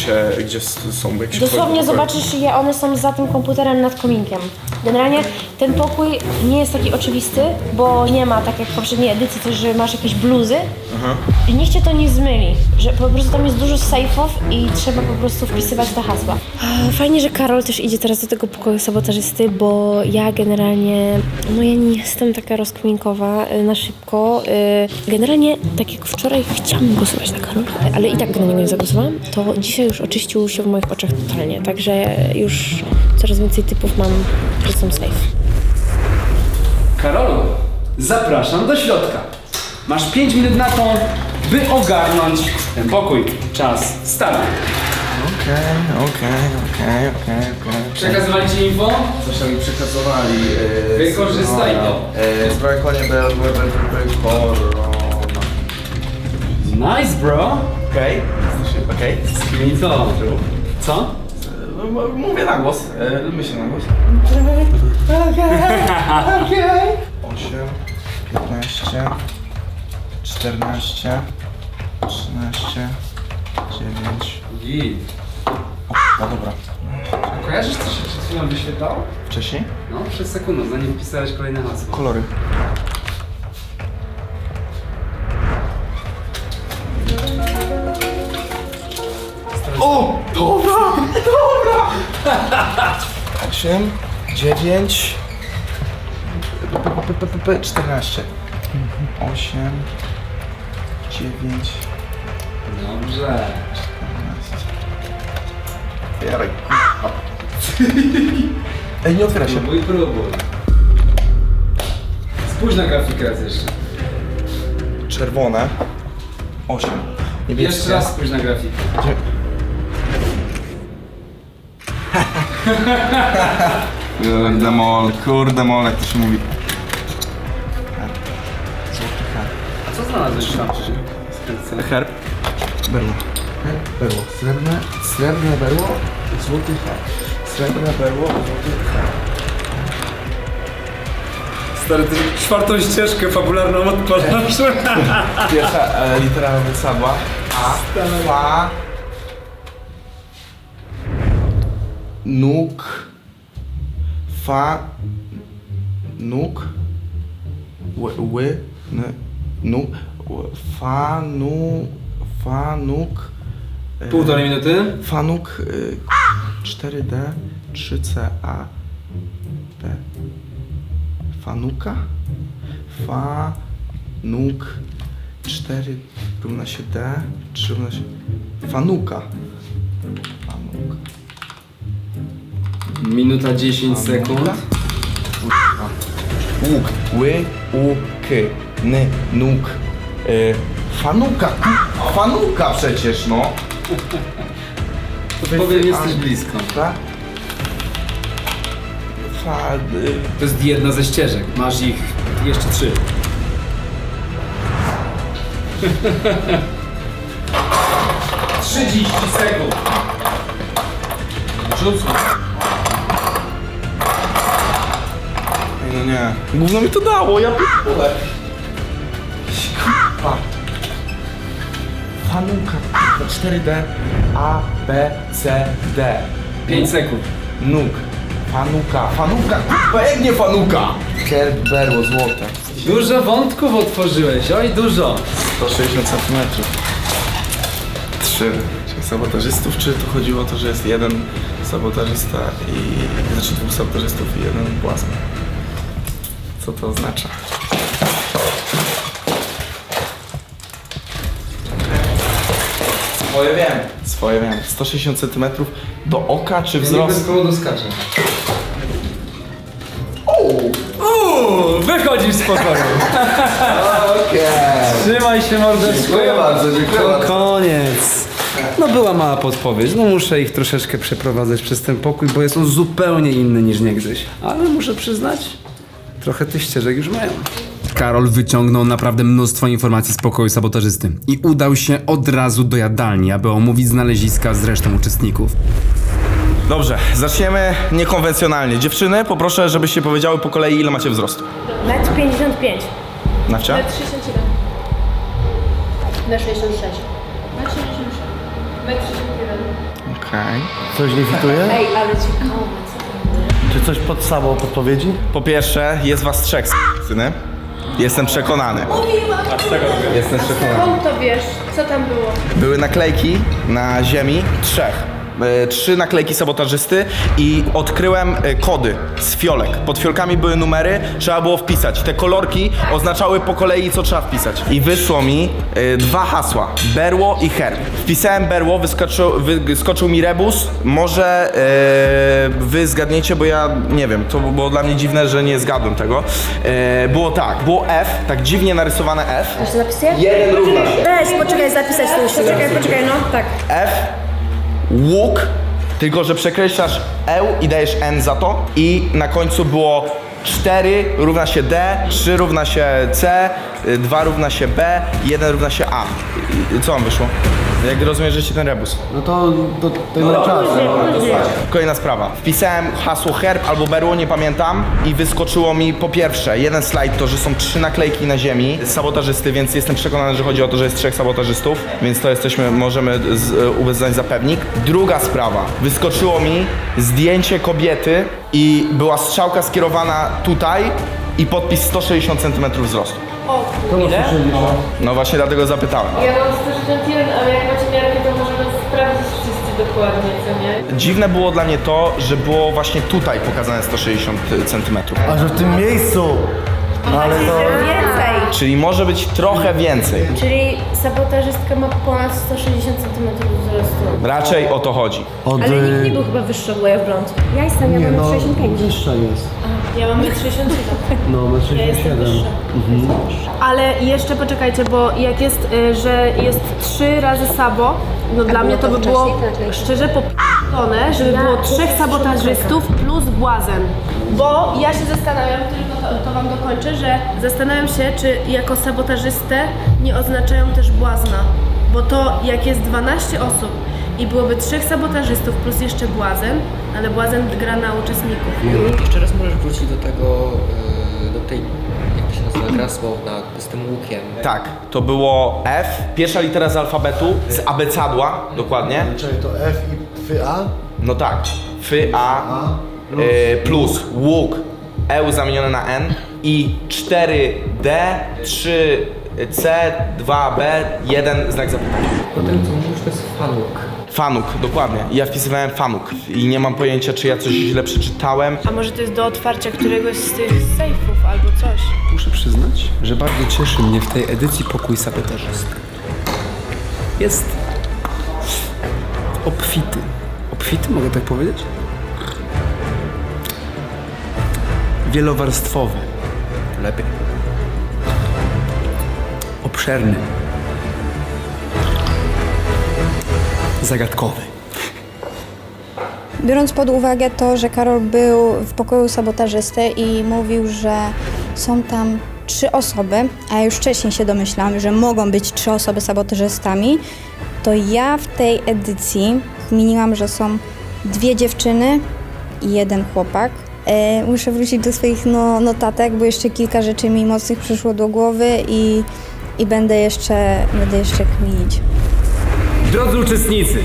są? Jak się Dosłownie wchodzi do pokoju? zobaczysz je, one są za tym komputerem nad kominkiem. Generalnie ten pokój nie jest taki oczywisty, bo nie ma tak jak w poprzedniej edycji coś, że masz jakieś bluzy. I niech cię to nie zmyli, że po prostu tam jest dużo sejfów i trzeba po prostu wpisywać te hasła. Fajnie, że Karol też idzie teraz do tego pokoju sabotażysty, bo ja generalnie, no ja nie jestem taka rozkminkowa na szybko. Generalnie, tak jak wczoraj chciałam głosować na Karola, ale i tak na niego nie zagłosowałam, to dzisiaj już oczyścił się w moich oczach totalnie, także już coraz więcej typów mam, że są safe. Karolu, zapraszam do środka. Masz 5 minut na to, by ogarnąć ten pokój. Czas, start. Okej. Przekazywali ci info? Coś tam mi przekazowali. Wykorzystaj to. Zbroj konie korona. Nice, bro. Okej. I co? Co? Mówię na głos. Myślę na głos. 8, 15, 14, 13, 9. No dobra. A kojarzysz, co się przed chwilą wyświetlało? Wcześniej? No, przed sekundą, zanim wpisałeś kolejne hasło. Kolory. O! Dobra! Dobra! 8, 9, 14. 8, 9. Dobrze. Jarek. Ej, nie otwiera się. Próbuj. Spójrz na grafikę raz jeszcze. Czerwone. 8. Niebieskie. Jeszcze raz spójrz na grafikę. Kurde mol, jak to się mówi. A co znalazłeś tam? Herb. Berło. Berło. Srebrne berło, złoty herb. Srebrne berło, złoty herb. Stary, ty czwartą ścieżkę fabularną odpalasz. Pierwsza litera wysadła. A, fa, nuk, fa, nuk, ły, nuk, fa, nuk. Półtorej minuty. Fanuk 4D 3CA P. Fanuka? Fanuk 4 równa się D 3 równa się Fanuka. Fanuka. Minuta 10 sekund. Łuk. Ły, u, k. N, nuk. Fanuka. Fanuka przecież, no. Powiem, jesteś blisko. Tak? To jest jedna ze ścieżek. Masz ich jeszcze 3. Trzydzieści sekund. Rzucę. No nie. Gówno mi to dało, ja p***le. Kurwa. Fanuka, 4D, A, B, C, D. 5 sekund. Nuk. Fanuka, kurwa, jak nie fanuka? Herb, berło, złote. Dużo wątków otworzyłeś, oj dużo. 160 cm. 3 sabotażystów, czy tu chodziło o to, że jest jeden sabotażysta i... znaczy 2 sabotażystów i jeden błazny? Co to oznacza? Swoje wiem. 160 cm do oka czy wzrost? Bez powodu skacze. Wychodzisz z pokoju. Okej. Trzymaj się mordeczko. Dziękuję bardzo, dziękuję bardzo. Koniec. No była mała podpowiedź, no muszę ich troszeczkę przeprowadzać przez ten pokój, bo jest on zupełnie inny niż niegdyś. Ale muszę przyznać, trochę tych ścieżek już mają. Karol wyciągnął naprawdę mnóstwo informacji z pokoju sabotażysty i udał się od razu do jadalni, aby omówić znaleziska z resztą uczestników. Dobrze, zaczniemy niekonwencjonalnie. Dziewczyny, poproszę, żebyście powiedziały po kolei, ile macie wzrostu. 1,55 m. Nawcia? 1,67 m. 1,66 m. 1,66 m. 1,61 m. Okej. Coś nie fituje? Ej, ale ciekawe. Czy coś pod sabą podpowiedzi? Po pierwsze, jest was 3 syny. Jestem przekonany. Jestem przekonany. Skąd to wiesz? Co tam było? Były naklejki na ziemi 3. 3 naklejki sabotażysty i odkryłem kody z fiolek. Pod fiolkami były numery, trzeba było wpisać. Te kolorki oznaczały po kolei, co trzeba wpisać. I wyszło mi 2 hasła. Berło i herb. Wpisałem berło, wyskoczył mi rebus. Może wy zgadniecie, bo ja nie wiem. To było dla mnie dziwne, że nie zgadłem tego. Było tak, było F, tak dziwnie narysowane F. To się zapisuje? 1 równa się. Weź, poczekaj, zapisać to już. Poczekaj, no, tak. F, łuk, tylko że przekreślasz E i dajesz N za to. I na końcu było 4 równa się D, 3 równa się C, 2 równa się B, 1 równa się A. Co wam wyszło? Jak rozmierzycie ten rebus. No to na czas. Kolejna sprawa. Wpisałem hasło herb albo berło, nie pamiętam, i wyskoczyło mi po pierwsze jeden slajd to, że są 3 naklejki na ziemi sabotażysty, więc jestem przekonany, że chodzi o to, że jest 3 sabotażystów, więc to możemy uznać za pewnik. Druga sprawa. Wyskoczyło mi zdjęcie kobiety i była strzałka skierowana tutaj i podpis 160 cm wzrostu. O, ile? No właśnie dlatego zapytałem. Ja mam 161, ale jak macie miarkę, to możemy sprawdzić wszyscy dokładnie, co nie? Dziwne było dla mnie to, że było właśnie tutaj pokazane 160 cm. A że w tym miejscu! Ale to... Więcej! Czyli może być trochę więcej. Czyli sabotażystka ma ponad 160 cm wzrostu. Raczej o to chodzi. Ale nikt nie był chyba wyższy od Way of Blonde. Ja jestem, ja mam 65. Wyższa jest. Ja mam 67. No, my 67. Ja jestem wyższa. Ale jeszcze poczekajcie, bo jak jest, że jest 3 razy sabo, no dla mnie to by było szczerze popłone, żeby było 3 sabotażystów plus błazen. Bo ja się zastanawiam, tylko to wam dokończę, że zastanawiam się, czy jako sabotażystę nie oznaczają też błazna. Bo to jak jest 12 osób i byłoby 3 sabotażystów plus jeszcze błazen, ale błazen gra na uczestników. Jeszcze raz możesz wrócić do tego, do tej, jak to się nazywa, gra słowna, z tym łukiem. Tak, to było F, pierwsza litera z alfabetu, z abecadła, dokładnie. Czyli to F i FA? No tak, FA plus łuk, E zamienione na N i 4D, 3C, 2B, 1 znak zapytania. Potem co mówisz, to jest fanuk. Fanuk, dokładnie. Ja wpisywałem fanuk i nie mam pojęcia, czy ja coś źle przeczytałem. A może to jest do otwarcia któregoś z tych sejfów albo coś? Muszę przyznać, że bardzo cieszy mnie w tej edycji pokój sabotażysty. Jest obfity. Obfity, mogę tak powiedzieć? Wielowarstwowy. Lepiej. Obszerny. Zagadkowy. Biorąc pod uwagę to, że Karol był w pokoju sabotażysty i mówił, że są tam 3 osoby, a ja już wcześniej się domyślałam, że mogą być 3 osoby sabotażystami, to ja w tej edycji zmieniłam, że są 2 dziewczyny i 1 chłopak. Muszę wrócić do swoich notatek, bo jeszcze kilka rzeczy mi mocnych przyszło do głowy i będę jeszcze kminić. Drodzy uczestnicy,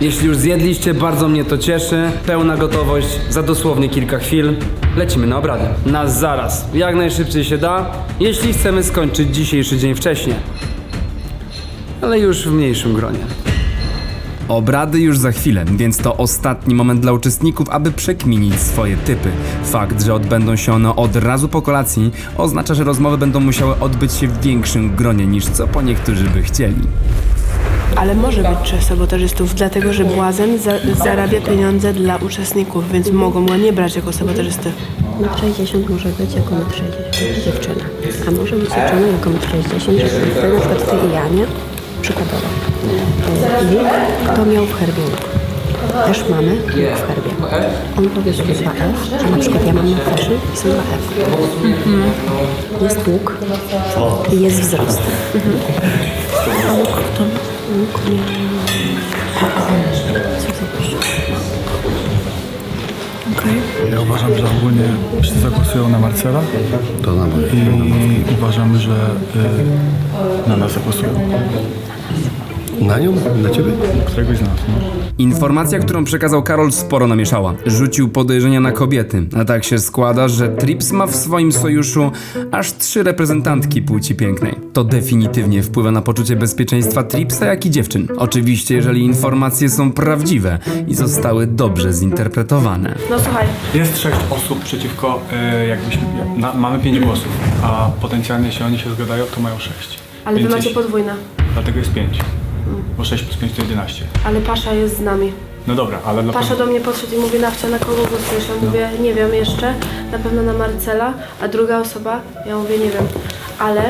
jeśli już zjedliście, bardzo mnie to cieszy. Pełna gotowość za dosłownie kilka chwil. Lecimy na obrady. Na zaraz, jak najszybciej się da, jeśli chcemy skończyć dzisiejszy dzień wcześniej. Ale już w mniejszym gronie. Obrady już za chwilę, więc to ostatni moment dla uczestników, aby przekminić swoje typy. Fakt, że odbędą się one od razu po kolacji, oznacza, że rozmowy będą musiały odbyć się w większym gronie niż co po niektórzy by chcieli. Ale może być 3 sabotażystów, dlatego że błazen zarabia pieniądze dla uczestników, więc mogą go nie brać jako sabotażysty. 1,60 może być jako 1,60 dziewczyna, a może być dziewczyna jako 1,60, żeby na przykład ty i ja, nie? Przykładowo. Łuk, kto miał w herbie łuk? Też mamy łuk w herbie. On powie sobie 2F, że na przykład ja mam na feszy i są 2F. Jest łuk i jest wzrost. A łuk kto? Łuk nie... Co za Okay. Ja uważam, że ogólnie wszyscy zagłosują na Marcela i uważam, że na nas zagłosują. Na nią? Na ciebie? Któregoś z nas, no. Informacja, którą przekazał Karol, sporo namieszała. Rzucił podejrzenia na kobiety, a tak się składa, że Trips ma w swoim sojuszu aż 3 reprezentantki płci pięknej. To definitywnie wpływa na poczucie bezpieczeństwa Tripsa, jak i dziewczyn. Oczywiście, jeżeli informacje są prawdziwe i zostały dobrze zinterpretowane. No słuchaj. Jest 6 osób przeciwko, mamy 5 głosów, a potencjalnie jeśli oni się zgadają, to mają 6. Ale wy macie podwójne. Dlatego jest 5. Bo 6 plus 5 to 11. Ale Pasza jest z nami. No dobra, ale dla Pasza do mnie podszedł i mówi, Nawcia, na kogo głosujesz? Ja mówię, nie wiem jeszcze, na pewno na Marcela, a druga osoba, ja mówię, nie wiem, ale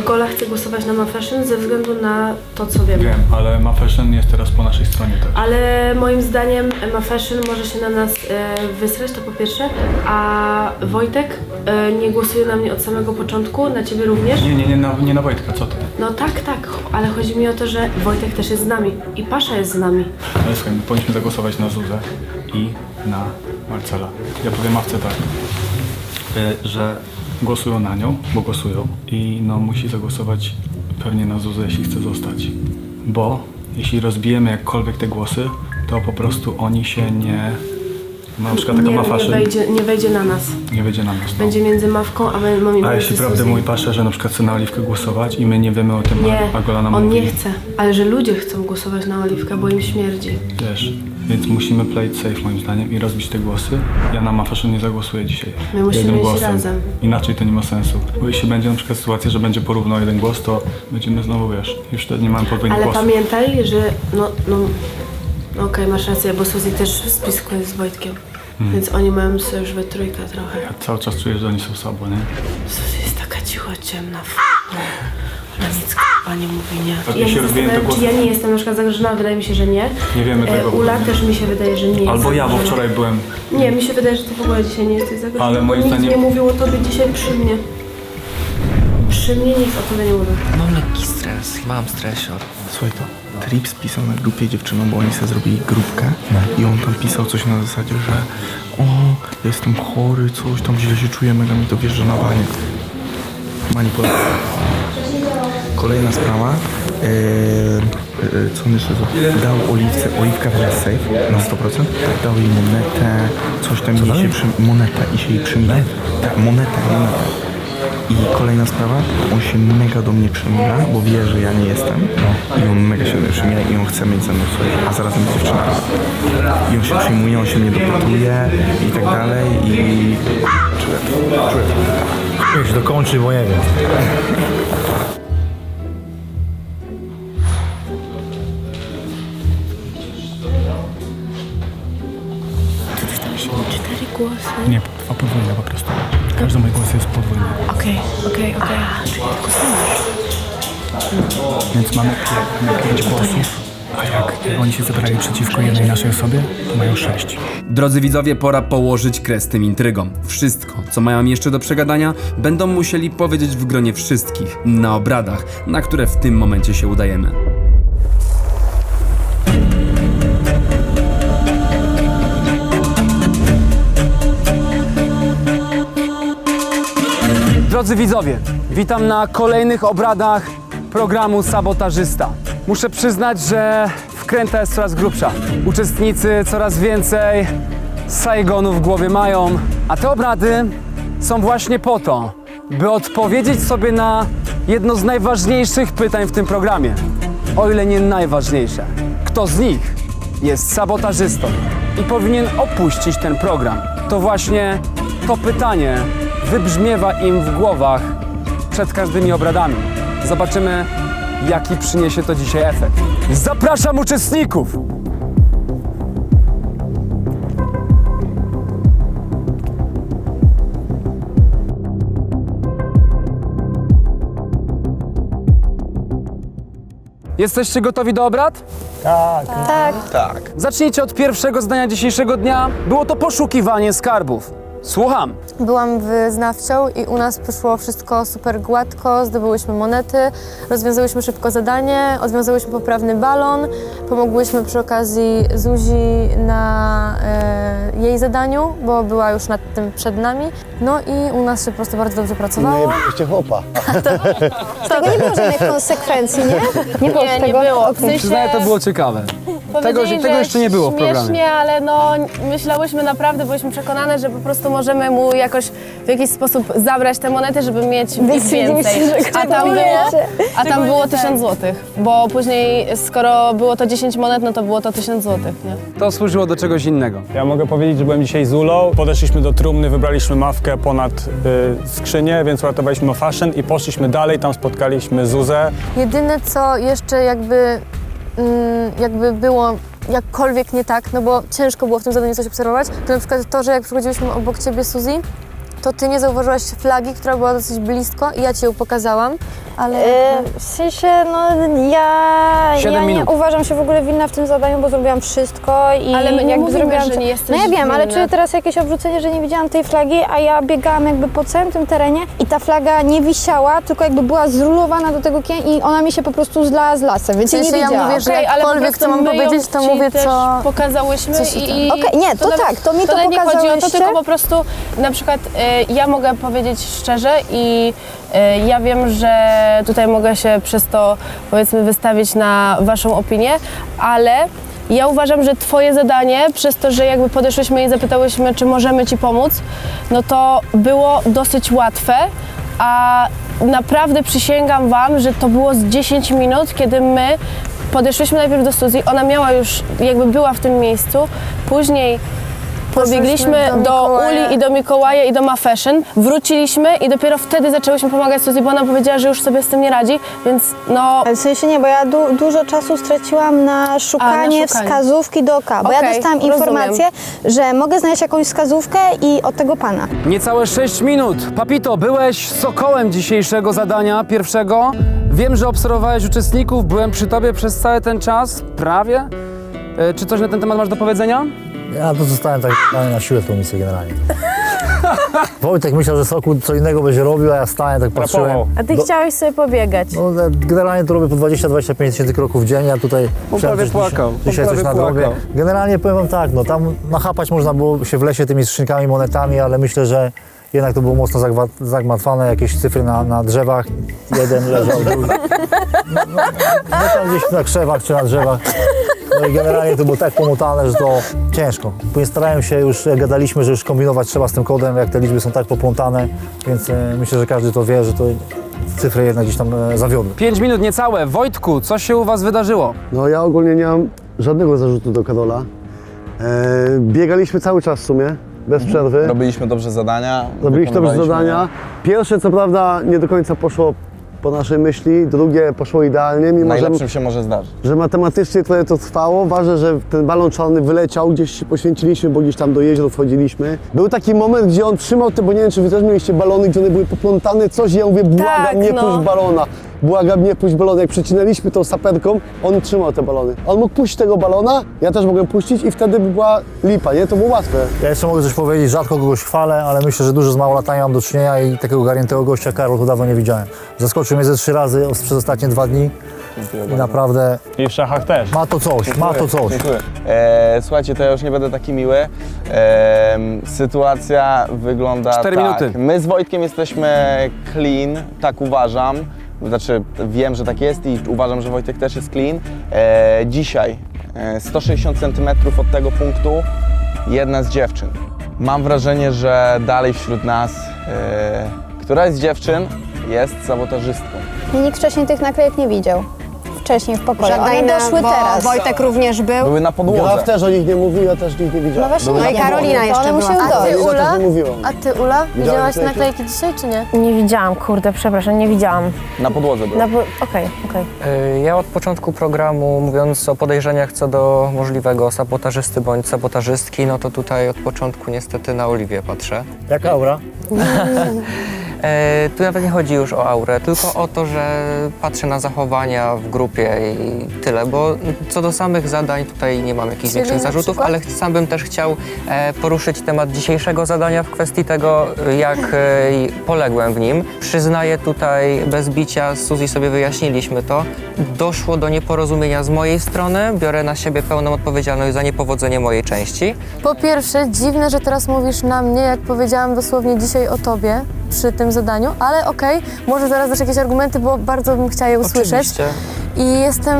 Gola chce głosować na MaFashion ze względu na to, co wiem. Wiem, ale MaFashion jest teraz po naszej stronie też. Ale moim zdaniem MaFashion może się na nas wysrać, to po pierwsze, a Wojtek nie głosuje na mnie od samego początku, na ciebie również. Nie na Wojtka, co ty? No tak, ale chodzi mi o to, że Wojtek też jest z nami i Pasza jest z nami. Ale słuchaj, my powinniśmy zagłosować na Zuzę i na Marcela. Ja powiem Mawce tak, że głosują na nią, bo głosują i no musi zagłosować pewnie na Zuzę, jeśli chce zostać. Bo jeśli rozbijemy jakkolwiek te głosy, to po prostu oni się nie... No, na przykład taka MaFashion Nie wejdzie na nas. nie wejdzie na nas. No. Będzie między Mawką a A jeśli prawdę mówi Pasza, że na przykład chce na Oliwkę głosować i my nie wiemy o tym, Nie, a Gola nam on mówi. nie chce, ale że ludzie chcą głosować na Oliwkę, bo im śmierdzi. Wiesz, więc musimy play it safe moim zdaniem i rozbić te głosy. Ja na MaFashion nie zagłosuję dzisiaj. My musimy jednym iść głosem. razem. Inaczej to nie ma sensu. Bo jeśli będzie na przykład sytuacja, że będzie porówno jeden głos, to będziemy znowu, wiesz, już wtedy nie mamy podwójnych Ale głosów. pamiętaj, że okej, masz rację, bo Suzy też w spisku jest z Wojtkiem. Więc oni mają sojusz we trójkę trochę. Ja cały czas czuję, że oni są sobą, nie? Suzy jest taka cicho, ciemna, ona nic k***a nie mówi, nie. Tak Ja mi się się rozwiję te zastanawiam, czy głosy. ja nie jestem na przykład zagrożona, wydaje mi się, że nie. Nie wiemy tego. Ula też mi się wydaje, że nie jest Albo ja, bo zagrożona. wczoraj byłem... Nie, mi się wydaje, że ty w ogóle dzisiaj nie jesteś zagrożona. Ale moim Nikt zdaniem- nie mówił o tobie dzisiaj przy mnie. Przy mnie nikt o tobie nie mówił. Mam lekki stres, mam stresior. Słuchaj to, Trips pisał na grupie dziewczynom, bo oni sobie zrobili grupkę i on tam pisał coś na zasadzie, że jestem chory, coś tam źle się czuję, mega mi to wjeżdża na banie. Manipulacja. Kolejna sprawa, co on jeszcze zrobił? Dał Oliwka teraz safe na 100%, dał jej monetę, coś tam jej się moneta i się jej przymila. Tak, moneta. I kolejna sprawa, on się mega do mnie przymila, bo wie, że ja nie jestem. I on mega się do mnie przymila i on chce mieć ze mną coś, a zarazem z dziewczyną. I on się przyjmuje, on się mnie dopytuje i tak dalej i... Czuję to. Już dokończy, bo nie wiem. Cztery głosy. Nie, dwa podwójne po prostu. Każdy mój głos jest podwójny. Okej. Czyli tylko Więc mamy 5 głosów. A jak oni się zebrali przeciwko jednej naszej osobie, to mają 6. Drodzy widzowie, pora położyć kres tym intrygom. Wszystko, co mają jeszcze do przegadania, będą musieli powiedzieć w gronie wszystkich, na obradach, na które w tym momencie się udajemy. Drodzy widzowie, witam na kolejnych obradach programu Sabotażysta. Muszę przyznać, że wkręta jest coraz grubsza. Uczestnicy coraz więcej Saigonu w głowie mają, a te obrady są właśnie po to, by odpowiedzieć sobie na jedno z najważniejszych pytań w tym programie. O ile nie najważniejsze. Kto z nich jest sabotażystą i powinien opuścić ten program? To właśnie to pytanie wybrzmiewa im w głowach przed każdymi obradami. Zobaczymy, jaki przyniesie to dzisiaj efekt. Zapraszam uczestników! Jesteście gotowi do obrad? Tak. Zacznijcie od pierwszego zdania dzisiejszego dnia. Było to poszukiwanie skarbów. Słucham. Byłam wyznawcą i u nas poszło wszystko super gładko, zdobyłyśmy monety, rozwiązałyśmy szybko zadanie, odwiązałyśmy poprawny balon, pomogłyśmy przy okazji Zuzi na jej zadaniu, bo była już nad tym przed nami. No i u nas się po prostu bardzo dobrze pracowało. Jeszcze chłopa. Z tego nie było żadnych konsekwencji, nie? Nie było z tego? było. W Okej. sensie- Przyznaję, to było ciekawe. Tego Powiedzieli, że jeszcze nie było w programie. Śmiesznie, ale no myślałyśmy naprawdę, byliśmy przekonane, że po prostu możemy mu jakoś w jakiś sposób zabrać te monety, żeby mieć ich więcej. A tam było 1000 złotych, bo później skoro było to 10 monet, no to było to 1000 złotych, nie? To służyło do czegoś innego. Ja mogę powiedzieć, że byłem dzisiaj z Ulą. Podeszliśmy do trumny, wybraliśmy Mawkę ponad skrzynię, więc uratowaliśmy MaFashion i poszliśmy dalej. Tam spotkaliśmy Zuzę. Jedyne co jeszcze jakby było jakkolwiek nie tak, no bo ciężko było w tym zadaniu coś obserwować, to na przykład to, że jak przychodziłyśmy obok ciebie, Suzy, to ty nie zauważyłaś flagi, która była dosyć blisko i ja ci ją pokazałam, ale... W sensie, no ja nie uważam się w ogóle winna w tym zadaniu, bo zrobiłam wszystko i Ale my nie jakby mówimy, zrobiłam... że nie jesteś No ja wiem, ale winna. czy teraz jakieś odrzucenie, że nie widziałam tej flagi, a ja biegałam jakby po całym tym terenie i ta flaga nie wisiała, tylko jakby była zrulowana do tego kija i ona mi się po prostu zlała z lasem, więc W sensie nie ja widziałam. mówię, że Okej, ale po jakkolwiek prostu co mam my ją powiedzieć, to ci mówię też co... pokazałyśmy co się i... Okej, nie, to tak, to mi to nie chodzi o to, pokazałyście. tylko po prostu na przykład ja mogę powiedzieć szczerze i ja wiem, że tutaj mogę się przez to powiedzmy wystawić na waszą opinię, ale ja uważam, że twoje zadanie, przez to, że jakby podeszłyśmy i zapytałyśmy, czy możemy ci pomóc, no to było dosyć łatwe, a naprawdę przysięgam wam, że to było z 10 minut, kiedy my podeszłyśmy najpierw do Suzy, ona miała już, jakby była w tym miejscu, później pobiegliśmy do Uli i do Mikołaja i do Ma Fashion, wróciliśmy i dopiero wtedy zaczęłyśmy pomagać Suzy, bo ona powiedziała, że już sobie z tym nie radzi, więc no... W sensie nie, bo ja dużo czasu straciłam na szukanie wskazówki do oka, bo ja Okej, dostałam rozumiem. informację, że mogę znaleźć jakąś wskazówkę i od tego pana. Niecałe 6 minut. Papito, byłeś sokołem dzisiejszego zadania, pierwszego. Wiem, że obserwowałeś uczestników, byłem przy tobie przez cały ten czas, prawie. Czy coś na ten temat masz do powiedzenia? Ja to zostałem tak na siłę w tą misję generalnie. Wojtek myślał, że Sokół co innego będzie robił, a ja stałem, tak patrzyłem. A ty chciałeś sobie pobiegać. No, generalnie to robię po 20-25 tysięcy kroków w dzień, ja tutaj prawie płakał. Dzisiaj coś nadrobię. Generalnie powiem wam tak, no tam nachapać można było się w lesie tymi skrzynkami, monetami, ale myślę, że jednak to było mocno zagmatwane, jakieś cyfry na drzewach. Jeden leżał, drugi. No tam gdzieś na krzewach czy na drzewach. No i generalnie to było tak pomotane, że to ciężko. Później starałem się już, jak gadaliśmy, że już kombinować trzeba z tym kodem, jak te liczby są tak poplątane, więc myślę, że każdy to wie, że to cyfry jednak gdzieś tam zawiodły. 5 minut niecałe. Wojtku, co się u was wydarzyło? No ja ogólnie nie mam żadnego zarzutu do Karola. Biegaliśmy cały czas w sumie, bez przerwy. Robiliśmy dobrze zadania. Robiliśmy dobrze wykonywaliśmy zadania. Pierwsze co prawda nie do końca poszło po naszej myśli, drugie poszło idealnie, mimo Najlepszym się może zdarzyć. że matematycznie trochę to trwało. Ważne, że ten balon czarny wyleciał, gdzieś się poświęciliśmy, bo gdzieś tam do jezior wchodziliśmy. Był taki moment, gdzie on trzymał te, bo nie wiem, czy wy też mieliście balony, gdzie one były poplątane, coś, ja mówię, błagam, nie puść balona. Błagam, nie puść balona. Jak przecinaliśmy tą saperką, on trzymał te balony. On mógł puścić tego balona, ja też mogłem puścić i wtedy by była lipa, nie? To było łatwe. Ja jeszcze mogę coś powiedzieć, rzadko kogoś chwalę, ale myślę, że dużo z małolatami mam do czynienia i takiego ogarniętego gościa Karol to dawno nie widziałem. Zaskoczył mnie ze 3 razy przez ostatnie 2 dni i naprawdę... I w szachach też. Ma to coś. Dziękuję. Słuchajcie, to ja już nie będę taki miły. Sytuacja wygląda 4 tak. minuty. My z Wojtkiem jesteśmy clean, tak uważam. Znaczy, wiem, że tak jest i uważam, że Wojtek też jest clean. Dzisiaj, 160 cm od tego punktu, jedna z dziewczyn. Mam wrażenie, że dalej wśród nas któraś z dziewczyn jest sabotażystką. Nikt wcześniej tych naklejek nie widział. Wcześniej w pokoju. Żadna One inna, doszły bo teraz. Wojtek również był. Były na podłodze. Graf też o nich nie mówił, ja też nich nie widziałem. No właśnie, No i Karolina jeszcze one była. musiały A ty, dojść. Ja Ula? też nie mówiłam. A ty, Ula? Widziałaś te naklejki? naklejki dzisiaj, czy nie? Nie widziałam, kurde, przepraszam, nie widziałam. Na podłodze były. Okej. Ja od początku programu, mówiąc o podejrzeniach co do możliwego sabotażysty bądź sabotażystki, no to tutaj od początku niestety na Oliwię patrzę. Jaka aura? Tu nawet nie chodzi już o aurę, tylko o to, że patrzę na zachowania w grupie i tyle, bo co do samych zadań tutaj nie mam jakichś większych na zarzutów, przykład? ale sam bym też chciał poruszyć temat dzisiejszego zadania w kwestii tego, jak poległem w nim. Przyznaję tutaj bez bicia, z Suzy sobie wyjaśniliśmy to, doszło do nieporozumienia z mojej strony, biorę na siebie pełną odpowiedzialność za niepowodzenie mojej części. Po pierwsze, dziwne, że teraz mówisz na mnie, jak powiedziałam dosłownie dzisiaj o tobie przy tym zadaniu, ale okej, może zaraz dasz jakieś argumenty, bo bardzo bym chciała je usłyszeć. Oczywiście. I jestem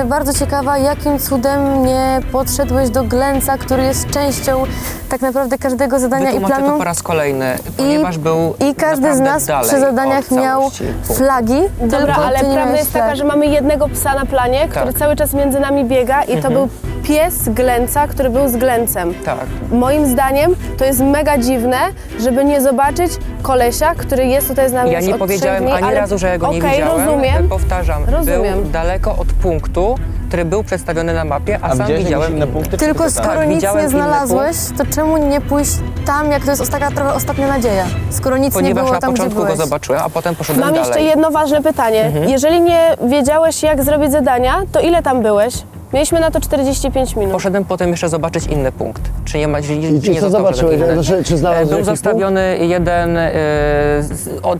bardzo ciekawa, jakim cudem nie podszedłeś do Glęca, który jest częścią tak naprawdę każdego zadania i Wytłumaczę planu. to po raz kolejny, ponieważ był I każdy z naprawdę nas dalej przy zadaniach od miał całości punktu. flagi, Dobra, tylko ale ty nie prawda miałeś jest taka, flag. że mamy jednego psa na planie, który cały czas między nami biega i to był pies Glęca, który był z Glęcem. Tak. Moim zdaniem to jest mega dziwne, żeby nie zobaczyć kolesia, który jest tutaj z nami Ja już nie od powiedziałem 3 dni, ani ale... razu, że ja go nie Okej, widziałem. rozumiem. Powtarzam, Rozumiem. był daleko od punktu, który był przedstawiony na mapie, a sam widziałeś widziałem jakieś inne punkty? Tylko Tak, skoro nic widziałem nie inny znalazłeś, to czemu nie pójść tam, jak to jest taka trochę ostatnia nadzieja. Skoro nic nie Ponieważ było na tam, gdzie początku byłeś. go zobaczyłem, a potem poszedłem Mam dalej. jeszcze jedno ważne pytanie. Mhm. Jeżeli nie wiedziałeś, jak zrobić zadania, to ile tam byłeś? Mieliśmy na to 45 minut. Poszedłem potem jeszcze zobaczyć inny punkt. Czy nie ma, czy I nie co został zobaczyłeś? żaden inny. Czy znalazłeś Był jakiś zostawiony jeden,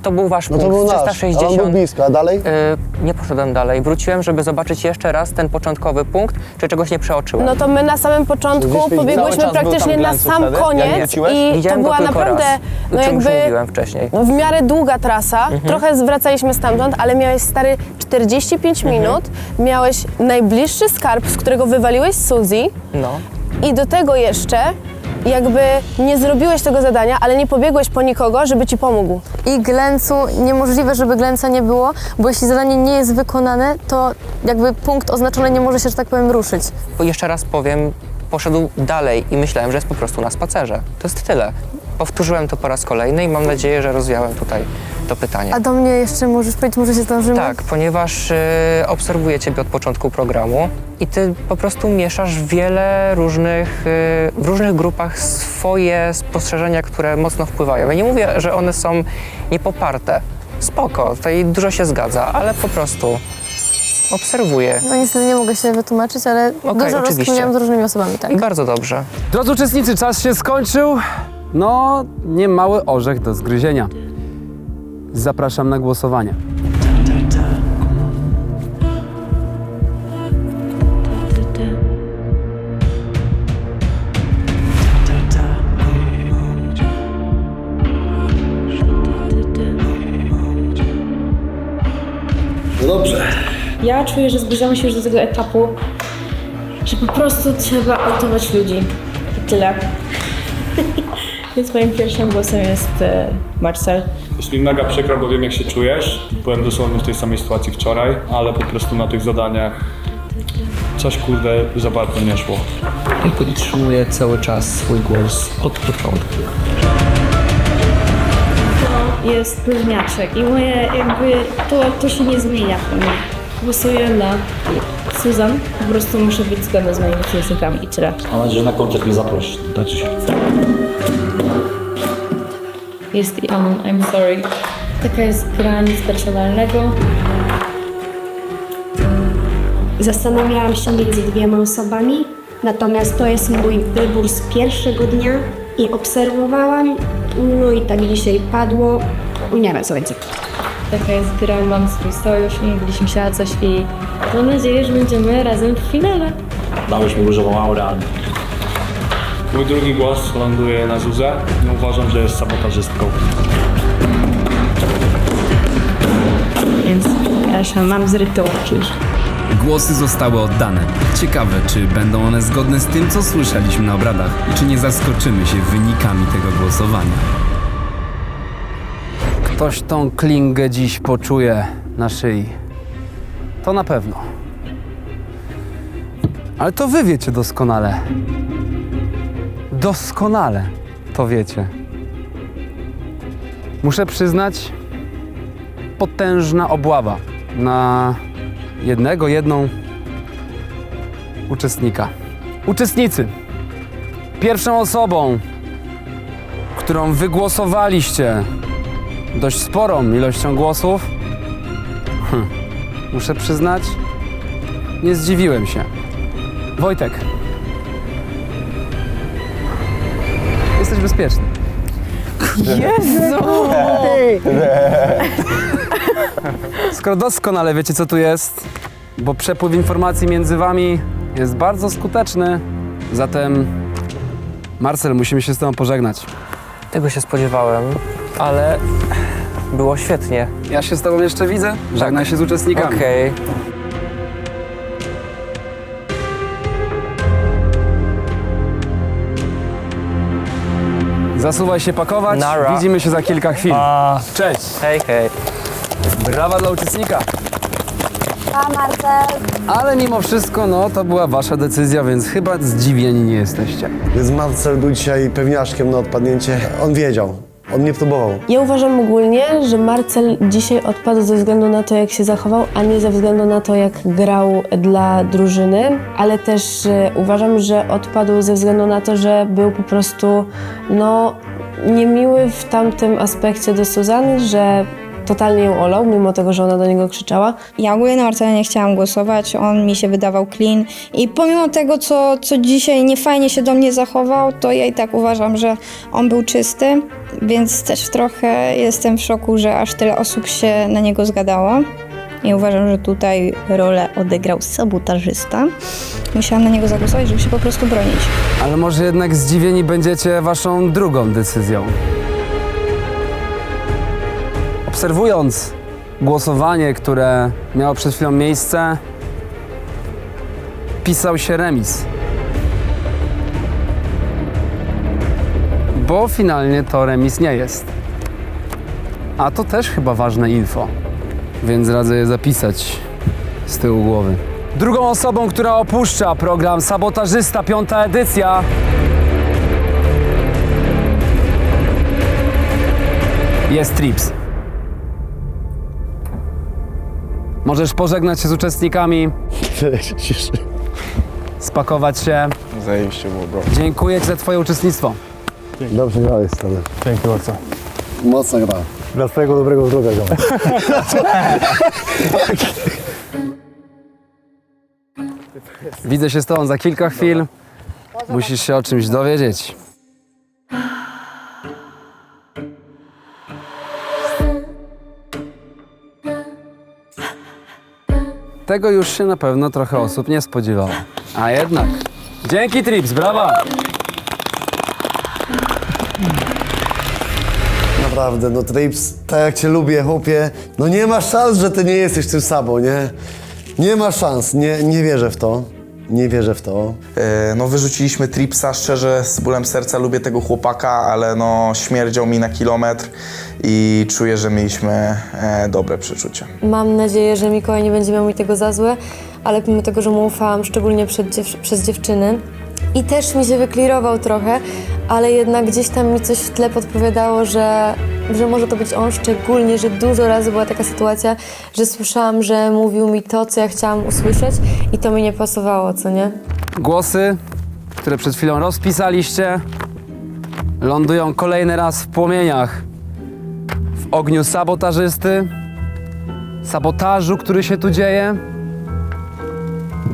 to był wasz No punkt, to był nasz, 360. ale on był blisko, a dalej? Nie poszedłem dalej. Wróciłem, żeby zobaczyć jeszcze raz ten początkowy punkt, czy czegoś nie przeoczyłem. No to my na samym początku pobiegłyśmy praktycznie na sam koniec i to Widziałem go była tylko naprawdę raz, no o czym już jakby mówiłem wcześniej. w miarę długa trasa. Trochę zwracaliśmy stamtąd, ale miałeś stary 45 minut, miałeś najbliższy skarb, z którego wywaliłeś Suzy No. i do tego jeszcze jakby nie zrobiłeś tego zadania, ale nie pobiegłeś po nikogo, żeby ci pomógł. I Glencu, niemożliwe, żeby Glenca nie było, bo jeśli zadanie nie jest wykonane, to jakby punkt oznaczony nie może się, że tak powiem, ruszyć. Bo jeszcze raz powiem, poszedł dalej i myślałem, że jest po prostu na spacerze. To jest tyle. Powtórzyłem to po raz kolejny i mam nadzieję, że rozwiałem tutaj to pytanie. A do mnie jeszcze możesz powiedzieć, może się zdążymy? Tak, ponieważ obserwuję Ciebie od początku programu i Ty po prostu mieszasz wiele różnych, w różnych grupach swoje spostrzeżenia, które mocno wpływają. Ja nie mówię, że one są niepoparte. Spoko, tutaj dużo się zgadza, ale po prostu obserwuję. No niestety nie mogę się wytłumaczyć, ale dużo rozkminiam z różnymi osobami, tak. I bardzo dobrze. Drodzy uczestnicy, czas się skończył. No, nie mały orzech do zgryzienia. Zapraszam na głosowanie. No dobrze. Ja czuję, że zbliżamy się już do tego etapu, że po prostu trzeba autować ludzi. I tyle. Więc moim pierwszym głosem jest Marcel. Jest mi mega przykro, bo wiem jak się czujesz. Byłem dosłownie w tej samej sytuacji wczoraj, ale po prostu na tych zadaniach coś kurde za bardzo nie szło. I podtrzymuję cały czas swój głos od początku. To jest pewniaczek i moje jakby to się nie zmienia w mnie. Głosuję na Susan. Po prostu muszę być zgodna z moimi filmikami i tyle. Mam nadzieję, że na koncert mnie zaprosi. Dajcie się. Jest i on, I'm sorry. Taka jest gra nic personalnego. Zastanawiałam się między dwiema osobami, natomiast to jest mój wybór z pierwszego dnia i obserwowałam, no i tak dzisiaj padło. Nie wiem co będzie. Taka jest gra, mam swój sojusz, umówiliśmy się na coś i mam nadzieję, że będziemy razem w finale. Dałeś mi różową aurę, ale Mój drugi głos ląduje na Zuzę. Uważam, że jest sabotażystką. Więc przepraszam, mam z rytuału już. Głosy zostały oddane. Ciekawe, czy będą one zgodne z tym, co słyszeliśmy na obradach i czy nie zaskoczymy się wynikami tego głosowania. Ktoś tą klingę dziś poczuje na szyi. To na pewno. Ale to wy wiecie doskonale. Doskonale to wiecie. Muszę przyznać, potężna obława na jedną uczestnika. Uczestnicy, pierwszą osobą, którą wygłosowaliście dość sporą ilością głosów, muszę przyznać, nie zdziwiłem się. Wojtek, jesteś bezpieczny. Jezu! Skoro doskonale wiecie, co tu jest, bo przepływ informacji między wami jest bardzo skuteczny, zatem Marcel, musimy się z tobą pożegnać. Tego się spodziewałem, ale było świetnie. Ja się z tobą jeszcze widzę. Żegnaj się z uczestnikami. Okej. Zasuwaj się pakować. Nara. Widzimy się za kilka chwil. Cześć. Hej, hej. Brawa dla uczestnika. Pa, Marcel. Ale mimo wszystko, no, to była wasza decyzja, więc chyba zdziwieni nie jesteście. Więc Marcel był dzisiaj pewniaszkiem na odpadnięcie. On wiedział. On nie próbował. Ja uważam ogólnie, że Marcel dzisiaj odpadł ze względu na to, jak się zachował, a nie ze względu na to, jak grał dla drużyny, ale też uważam, że odpadł ze względu na to, że był po prostu niemiły w tamtym aspekcie do Suzanny, że totalnie ją olał, mimo tego, że ona do niego krzyczała. Ja ogólnie na Marcela nie chciałam głosować, on mi się wydawał clean i pomimo tego, co dzisiaj niefajnie się do mnie zachował, to ja i tak uważam, że on był czysty, więc też trochę jestem w szoku, że aż tyle osób się na niego zgadało. I uważam, że tutaj rolę odegrał sabotażysta. Musiałam na niego zagłosować, żeby się po prostu bronić. Ale może jednak zdziwieni będziecie waszą drugą decyzją. Obserwując głosowanie, które miało przed chwilą miejsce, pisał się remis. Bo finalnie to remis nie jest. A to też chyba ważne info, więc radzę je zapisać z tyłu głowy. Drugą osobą, która opuszcza program Sabotażysta 5. edycja jest Trips. Możesz pożegnać się z uczestnikami, spakować się. Zajebiście było, bro. Dziękuję ci za twoje uczestnictwo. Dobrze grałeś, stary. Dzięki bardzo. Mocna gra. Dla twojego dobrego zdrowia, ziomek. Widzę się z tobą za kilka chwil. Musisz się o czymś dowiedzieć. Tego już się na pewno trochę osób nie spodziewało. A jednak. Dzięki Trips, brawa! Naprawdę, no Trips, tak jak cię lubię, chłopie, no nie ma szans, że ty nie jesteś tym Sabo, nie? Nie ma szans, nie wierzę w to. Nie wierzę w to. No wyrzuciliśmy Tripsa, szczerze z bólem serca lubię tego chłopaka, ale no śmierdział mi na kilometr i czuję, że mieliśmy dobre przeczucie. Mam nadzieję, że Mikołaj nie będzie miał mi tego za złe, ale pomimo tego, że mu ufałam, szczególnie przez dziewczyny i też mi się wyklirował trochę, ale jednak gdzieś tam mi coś w tle podpowiadało, że może to być on, szczególnie, że dużo razy była taka sytuacja, że słyszałam, że mówił mi to, co ja chciałam usłyszeć i to mi nie pasowało, co nie? Głosy, które przed chwilą rozpisaliście, lądują kolejny raz w płomieniach, w ogniu sabotażysty, sabotażu, który się tu dzieje.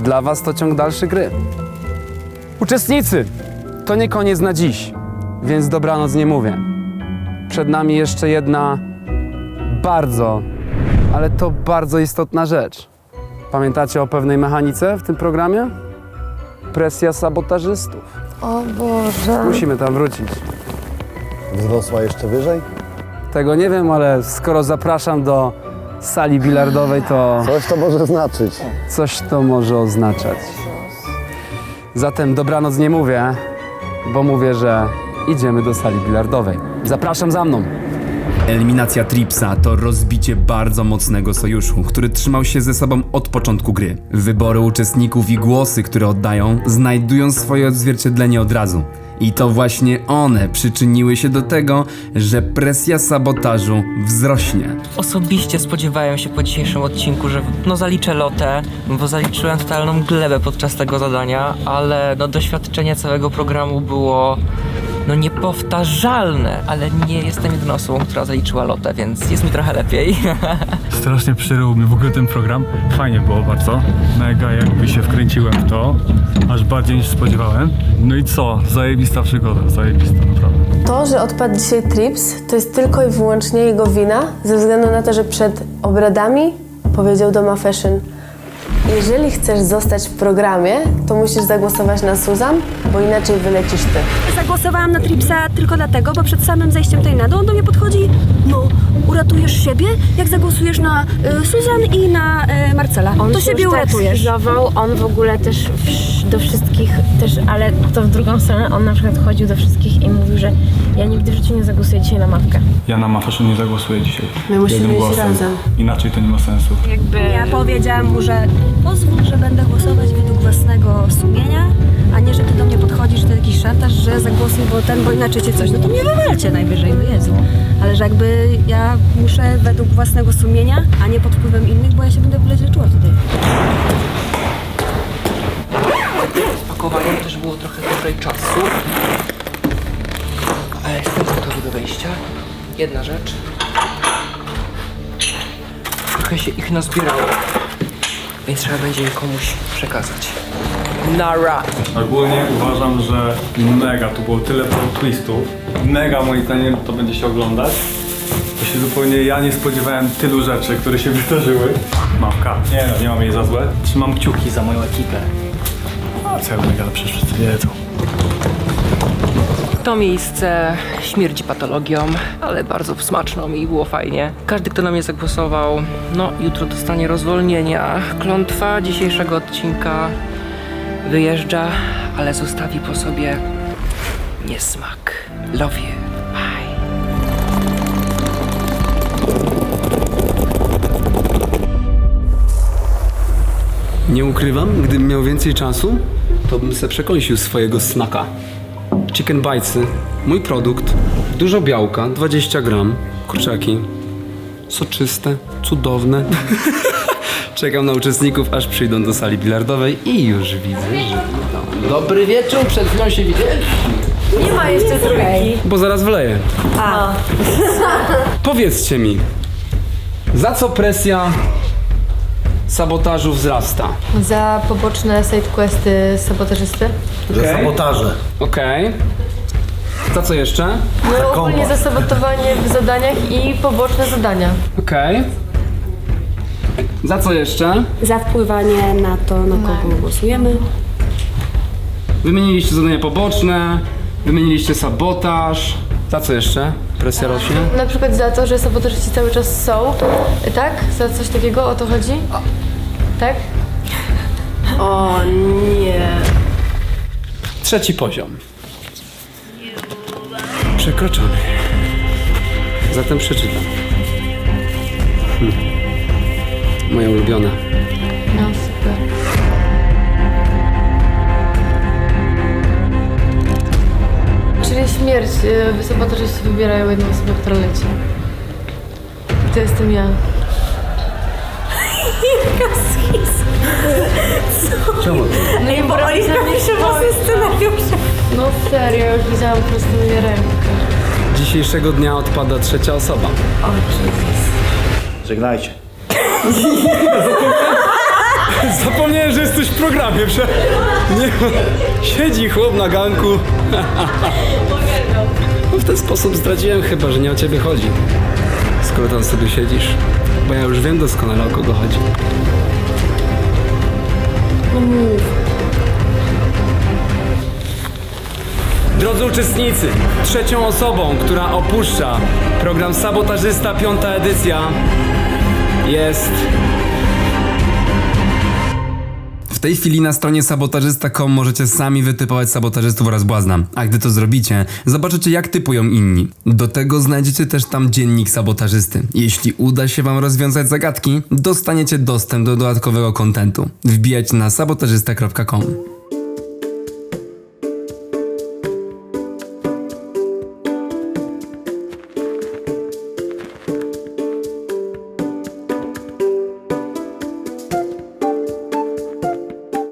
Dla was to ciąg dalszy gry. Uczestnicy, to nie koniec na dziś, więc dobranoc nie mówię. Przed nami jeszcze jedna bardzo, ale to bardzo istotna rzecz. Pamiętacie o pewnej mechanice w tym programie? Presja sabotażystów. O Boże. Musimy tam wrócić. Wzrosła jeszcze wyżej? Tego nie wiem, ale skoro zapraszam do sali bilardowej, to... Coś to może znaczyć. Coś to może oznaczać. Zatem dobranoc nie mówię, bo mówię, że idziemy do sali bilardowej. Zapraszam za mną. Eliminacja Tripsa to rozbicie bardzo mocnego sojuszu, który trzymał się ze sobą od początku gry. Wybory uczestników i głosy, które oddają, znajdują swoje odzwierciedlenie od razu. I to właśnie one przyczyniły się do tego, że presja sabotażu wzrośnie. Osobiście spodziewałem się po dzisiejszym odcinku, że zaliczę lotę, bo zaliczyłem totalną glebę podczas tego zadania, ale doświadczenie całego programu było niepowtarzalne, ale nie jestem jedyną osobą, która zaliczyła lotę, więc jest mi trochę lepiej. Strasznie przyrył mnie w ogóle ten program. Fajnie było bardzo. Mega jakby się wkręciłem w to, aż bardziej niż spodziewałem. No i co? Zajebista przygoda, zajebista naprawdę. To, że odpadł dzisiaj Trips, to jest tylko i wyłącznie jego wina, ze względu na to, że przed obradami powiedział do Ma Fashion: jeżeli chcesz zostać w programie, to musisz zagłosować na Suzan, bo inaczej wylecisz ty. Zagłosowałam na Tripsa tylko dlatego, bo przed samym zejściem tutaj na dół on do mnie podchodzi: no, uratujesz siebie, jak zagłosujesz na Suzan i na Marcela. On to się siebie już uratujesz. schizował, on w ogóle też do wszystkich, ale to w drugą stronę, on na przykład chodził do wszystkich i mówił, że ja nigdy w życiu nie zagłosuję dzisiaj na Mawkę. Ja na Ma Fashion nie zagłosuję dzisiaj. My musimy Jednym iść głosem. razem. Inaczej to nie ma sensu. Ja powiedziałam mu, że pozwól, że będę głosować według własnego sumienia, a nie, że ty do mnie podchodzisz, to jakiś szantaż, że zagłosuj, bo inaczej cię coś, no to mnie wywalcie najwyżej, no Jezu. Ale że jakby ja muszę według własnego sumienia, a nie pod wpływem innych, bo ja się będę w ogóle źle czuła tutaj. Z pakowaniem też było trochę dłużej czasu, ale jestem gotowy do wejścia. Jedna rzecz. Trochę się ich nazbierało, więc trzeba będzie je komuś przekazać. Nara! Ogólnie uważam, że mega, tu było tyle plot twistów. Mega moim zdaniem to będzie się oglądać. To się zupełnie, ja nie spodziewałem tylu rzeczy, które się wydarzyły. Mawka, nie no, nie mam jej za złe. Trzymam kciuki za moją ekipę. A co ja będę gadał, przecież wszyscy wiedzą. To miejsce śmierdzi patologią, ale bardzo smaczną i było fajnie. Każdy, kto na mnie zagłosował, no jutro dostanie rozwolnienia. Klątwa dzisiejszego odcinka wyjeżdża, ale zostawi po sobie niesmak. Love you. Bye. Nie ukrywam, gdybym miał więcej czasu, to bym se przekąsił swojego snacka. Chicken bitesy, mój produkt, dużo białka, 20 gram, kurczaki, soczyste, cudowne. Czekam na uczestników, aż przyjdą do sali bilardowej i już widzę, że... Dobry wieczór, przed chwilą się widzieli. Nie ma jeszcze trójki. Bo zaraz wleję. A. Powiedzcie mi, za co presja sabotażu wzrasta? Za poboczne sidequesty sabotażysty. Za sabotaże. Okej. Za co jeszcze? No ogólnie za sabotowanie w zadaniach i poboczne zadania. Okej. Za co jeszcze? Za wpływanie na to, na kogo głosujemy. Wymieniliście zadania poboczne, wymieniliście sabotaż. Za co jeszcze? Presja rośnie? Na przykład za to, że sabotażyści cały czas są, tak? Za coś takiego, o to chodzi? Tak? O nie. Trzeci poziom. Przekroczony. Zatem przeczytam. Moja ulubiona. No super. Czyli śmierć. Sabotażyści wybierają jedną osobę, która leci. I to jestem ja. Jaka schizma. Co? Czemu? Ej, bo oni napiszą własne scenariusze. No serio, już widziałam po prostu moje rękę. Dzisiejszego dnia odpada trzecia osoba. O Jezus. Żegnajcie. Zapomniałem, że jesteś w programie. Nie, siedzi chłop na ganku. No w ten sposób zdradziłem chyba, że nie o ciebie chodzi. Skoro tam sobie siedzisz. Bo ja już wiem doskonale, o kogo chodzi. Drodzy uczestnicy, trzecią osobą, która opuszcza program Sabotażysta 5. edycja jest... W tej chwili na stronie sabotażysta.com możecie sami wytypować sabotażystów oraz błazna, a gdy to zrobicie, zobaczycie jak typują inni. Do tego znajdziecie też tam dziennik sabotażysty. Jeśli uda się wam rozwiązać zagadki, dostaniecie dostęp do dodatkowego kontentu. Wbijajcie na sabotażysta.com.